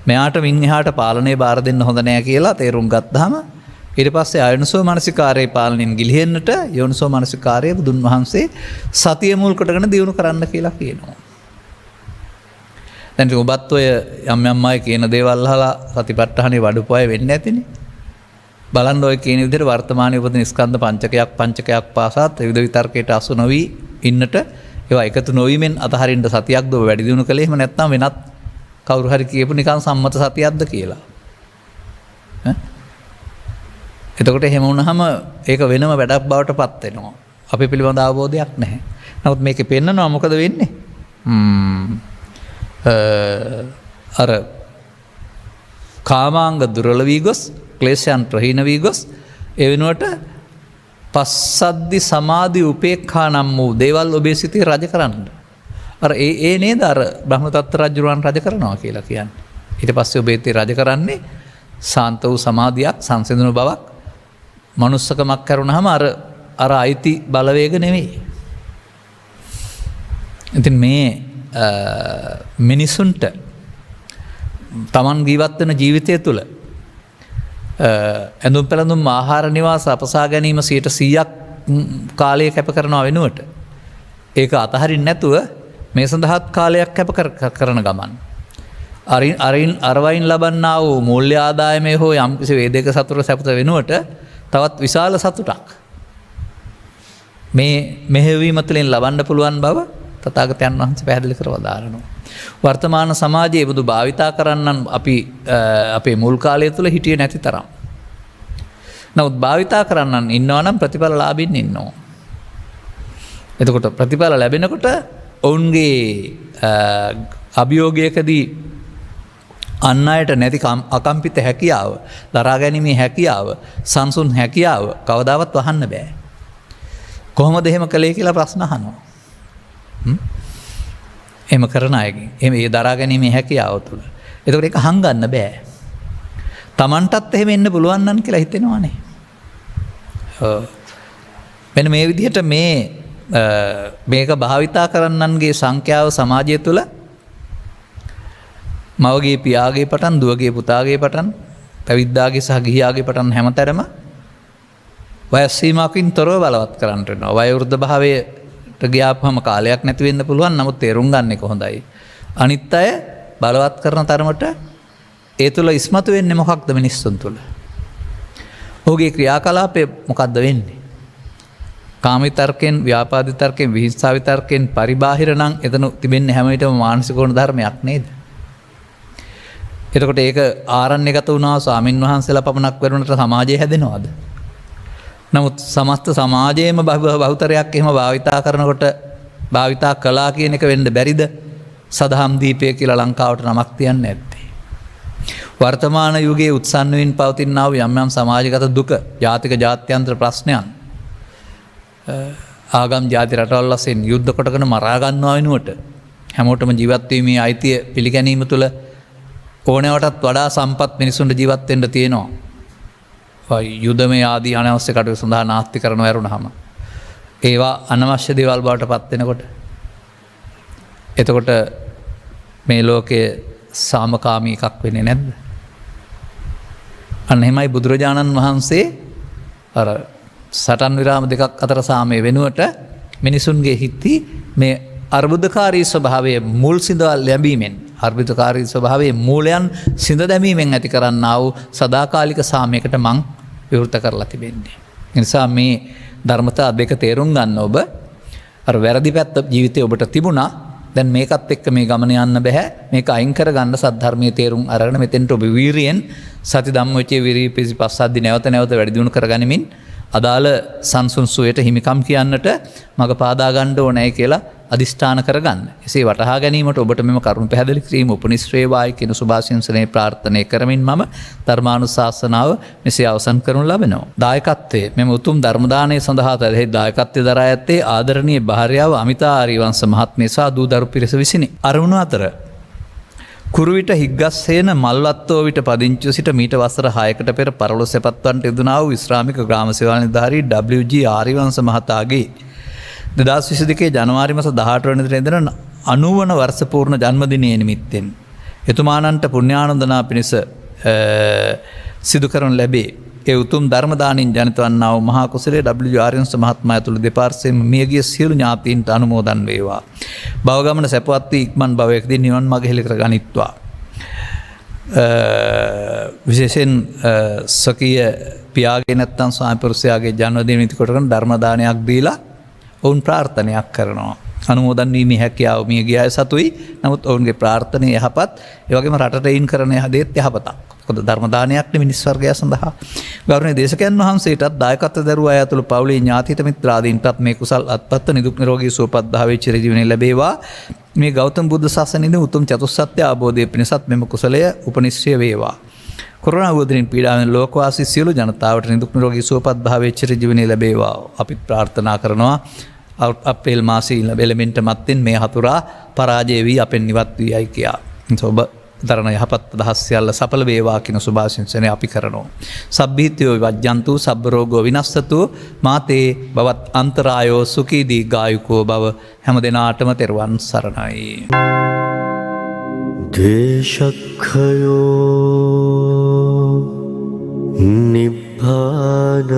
මෙයාට මින් එහාට පාලනය බාර දෙන්න හොඳ නෑ කියලා තේරුම් ගත්තාම ඊට පස්සේ අයෝනිසෝ මනසිකාරයේ පාලනයෙන් ගිලිහෙන්නට යෝනිසෝ මනසිකාරයේ බුදුන් වහන්සේ සතිය මුල් කොටගෙන දියුණු කරන්න කියලා කියනවා. දැන් ඔබත් ඔය යම් අය කියන දේවල් අහලා සතිපට්ඨානේ වඩපොය වෙන්නේ නැතිනේ. බලන්න ඔය කියන විදිහට වර්තමානයේ උපදින ස්කන්ධ පංචකයක් පාසා ත්‍රිවිධ විතර්කයට අසු නොවි ඉන්නට ඒවා එකතු නොවීමෙන් අතහරින්න සතියක් දෝ වැඩි දියුණු කළේ එහෙම නැත්නම් වෙනත් කවුරු හරි කියපු නිකන් සම්මත සතියක්ද කියලා. එතකොට එහෙම වුණාම ඒක වෙනම වැඩක් බවට පත් වෙනවා. අපි පිළිබඳ අවබෝධයක් නැහැ. නමුත් මේකේ පෙන්නනවා මොකද වෙන්නේ? අර කාමාංග දුර්වල වී ගොස් ක්ලේශයන් ප්‍රහීන වී ගොස් ඒ වෙනුවට පස්සද්දි සමාධි උපේක්ඛා නම් වූ දේවල් ඔබේ සිතේ රජ කරන්න. අර ඒ නේද අර බ්‍රහ්මදත්ත රජුරන් රජ කරනවා කියලා කියන්නේ. ඊට පස්සේ ඔබේ සිතේ රජ කරන්නේ සාන්ත වූ සමාධියක් සංසිඳුණු බවක් මනුස්සකමක් කරුණාම අර අයිති බලවේග නෙවෙයි. ඉතින් මේ මිනිසුන්ට තමන් ජීවත් වෙන ජීවිතය තුළ ඇඳුම් පැළඳුම් ආහාර නිවාස අපසා ගැනීම 100% කාලය කැප කරනවා වෙනුවට ඒක අතහරින්න නැතුව මේ සඳහාත් කාලයක් කැප කරන ගමන් අරවයින් ලබන්නා වූ මූල්‍ය ආදායමේ හෝ යම්කිසි වේදේක සතුට සැපත වෙනුවට තවත් විශාල සතුටක් මේ මෙහෙවීම තුළින් ලබන්න පුළුවන් බව තථාගතයන් වහන්සේ පැහැදිලි කර වදාරනවා. වර්තමාන සමාජයේ බුදු භාවිතා කරන්නන් අපි අපේ මුල් කාලය තුළ හිටියේ නැති තරම්. නමුත් භාවිතා කරන්නන් ඉන්නවා නම් ප්‍රතිඵල ලාභින් ඉන්නවා. එතකොට ප්‍රතිඵල ලැබෙනකොට ඔවුන්ගේ අභියෝගයකදී අන් අයට නැති අකම්පිත හැකියාව, දරා ගැනීමේ හැකියාව, සංසුන් හැකියාව කවදාවත් වහන්න බෑ. කොහොමද එහෙම කළේ කියලා ප්‍රශ්න අහනවා. එහෙම කරන අයගෙන් එහෙම ඒ දරා ගැනීමේ හැකියාව තුළ. එතකොට ඒක හංගන්න බෑ. Tamanටත් එහෙම එන්න පුළුවන් නම් කියලා හිතෙනවානේ. මෙන්න මේ විදිහට මේක භාවිතා කරන්නන්ගේ සංඛ්‍යාව සමාජය තුළ මවගේ පියාගේ පටන් දුවගේ පුතාගේ පටන් පැවිද්දාගේ සහ ගිහියාගේ පටන් හැමතැනම වයස් සීමාවකින් තොරව බලවත් කරන්නට වෙනවා. වයෝවෘද්ධ භාවයට ගියාපම කාලයක් නැති වෙන්න පුළුවන්. නමුත් තේරුම් ගන්න එක හොඳයි. අනිත් අය බලවත් කරන තරමට ඒ තුළ ඉස්මතු වෙන්නේ මොකක්ද මිනිස්සුන් තුළ? ඔහුගේ ක්‍රියාකලාපය මොකක්ද වෙන්නේ? කාම විතර්කයෙන්, ව්‍යාපාද විතර්කයෙන්, විහිංසා විතර්කයෙන් පරිබාහිර නම් එතන තිබෙන්නේ හැම විටම මානසික ගුණ ධර්මයක් නේද? එතකොට ඒක ආරණ්‍යගත වුණා ස්වාමින් වහන්සේලා පමණක් වෙරුණට සමාජය හැදෙනවද? නමුත් සමස්ත සමාජයේම බහුතරයක් එහෙම භාවිතා කරනකොට භාවිතා කළා කියන එක වෙන්න බැරිද? සදහම් දීපය කියලා ලංකාවට නමක් තියන්නේ නැත්තේ. වර්තමාන යුගයේ උත්සන්න වෙමින් පවතිනා වූ යම් යම් සමාජගත දුක, ජාතික ජාත්‍යන්තර ප්‍රශ්නයන් ආගම් ජාති රටවල් වශයෙන් යුද්ධ කොටගෙන මරා ගන්නවා වෙනුවට හැමෝටම ජීවත් වීමේ අයිතිය පිළිගැනීම තුළ ඕනෑවටත් වඩා සම්පත් මිනිසුන්ට ජීවත් වෙන්න තියෙනවා. යුදමේ ආදී අනවශ්‍ය කටයුතු සඳහා නාස්ති කරන වැරුණාම ඒවා අනවශ්‍ය දේවල් බවට පත් වෙනකොට එතකොට මේ ලෝකයේ සාමකාමී එකක් වෙන්නේ නැද්ද? අන්න එහෙමයි බුදුරජාණන් වහන්සේ අර සටන් විරාම දෙකක් අතර සාමය වෙනුවට මිනිසුන්ගේ හිතේ මේ අර්බුදකාරී ස්වභාවයේ මුල් සිඳවල් ලැබීමෙන් අර්බුදකාරී ස්වභාවයේ මූලයන් සිඳ දැමීමෙන් ඇති කරන්නා වූ සදාකාලික සාමයකට මං විවෘත කරලා තිබෙන්නේ. ඒ නිසා මේ ධර්මතා දෙක තේරුම් ගන්න ඔබ අර වැරදි පැත්ත ජීවිතේ ඔබට තිබුණා. දැන් මේකත් එක්ක මේ ගමන යන්න බෑ. මේක අයින් කරගන්න සද්ධර්මයේ තේරුම් අරගෙන මෙතෙන්ට ඔබ වීරියෙන් සති ධම්මවිචේ විරිය පිසිපස්සද්දි නැවත වැඩි දියුණු කරගනිමින් අදාළ සංසුන් සුවයට හිමිකම් කියන්නට මඟ පාදා ගන්න ඕනේ කියලා අදිෂ්ඨාන කරගන්න. එසේ වටහා ගැනීමට ඔබට මෙම කරුණු පැහැදිලි කිරීම උපනිශ්‍රේවායි කියන සුභාශිංසනයේ ප්‍රාර්ථනා කරමින් මම ධර්මානුශාසනාව මෙසේ අවසන් කරනු ලබනවා. දායකත්වයේ මෙම උතුම් ධර්ම දානය සඳහා තෙහි දායකත්වයේ දරා ඇත්තේ ආදරණීය භාර්යාව අමිතා ආරිවංශ මහත්මිය සහ දූ දරු පිරිස විසිනි. අරුණ අතර කුරුවිට හිග්ගස්සේන මල්වත්තෝ විට පදිංචිව සිට මීට වසර 6කට පෙර පරලොව සැපත්වන්ට යෙදුණා වූ විශ්‍රාමික ග්‍රාම සේවා නිලධාරී WG ආරිවංශ මහතාගේ 2022 ජනවාරි මාස 18 වෙනිදා ඉඳන් 90 වන වර්ෂ පූර්ණ ජන්මදිනයේ නිමිත්තෙන් එතුමානන්ට පුණ්‍යානුමෝදනා පිණිස සිදු කරනු ලැබේ. ඒ උතුම් ධර්ම දානින් ජනිත වන්නා වූ මහා කුසලයේ WG ආරිවංශ මහත්මයා ඇතුළු දෙපාර්ශ්වයෙන්ම මියගිය සියලු ඥාතීන්ට අනුමෝදන් වේවා. භවගමන සැපවත් වී ඉක්මන් භවයකදී නිවන් මඟ හෙළි කර ගනිත්වා. විශේෂයෙන් සකීය පියාගේ නැත්තම් ස්වාමිපුරුෂයාගේ ජන්මදින නිති කොටගෙන ධර්ම දානයක් දීලා ඔවුන් ප්‍රාර්ථනයක් කරනවා. අනුමෝදන් වීමේ හැකියාව මිය ගිය අය සතුයි. නමුත් ඔවුන්ගේ ප්‍රාර්ථනය යහපත්. ඒ වගේම රටට එයින් කරන දේත් යහපතක්. මොකද ධර්ම දානයක් නේ මිනිස් වර්ගය සඳහා. ගෞරවනීය දේශකයන් වහන්සේටත් දායකත්ව දරුවා අය ඇතුළු පවුලේ ඥාතිත මිත්‍රාදීන්ටත් මේ කුසල් අත්පත්ත නිදුක් නිරෝගී සුවපත් භාවයේ චිරජීවනයේ ලැබේවා. මේ ගෞතම බුද්ධ ශාසනයේ උතුම් චතුස්සත්‍ය අවබෝධයේ පිණසත් මෙම කුසලය උපනිශ්‍රය වේවා. කොරෝනා වුවදින් පීඩාවෙන් ලෝකවාසී සියලු ජනතාවට නිදුක් නිරෝගී සුවපත් භාවයේ චිරජීවනයේ ලැබේවා. අපි ප්‍රාර්ථනා කරනවා අප්‍රේල් මාසයේ එළමෙන්ට මත්තින් මේ හතුරා පරාජය වී අපෙන් නිවත් වී යයි කියා. ඔබ දරන යහපත් අදහස් සියල්ල සඵල වේවා කියන සුභාශිංසනය අපි කරනවා. සබ්බීත්‍යෝ විවජ්ජන්තු සබ්බ රෝගෝ විනස්සතු මාතේ බවත් අන්තරායෝ සුඛී දීඝායුකෝ භව හැම දිනාටම තෙරුවන් සරණයි. දේශක්ඛයෝ නිබ්බානං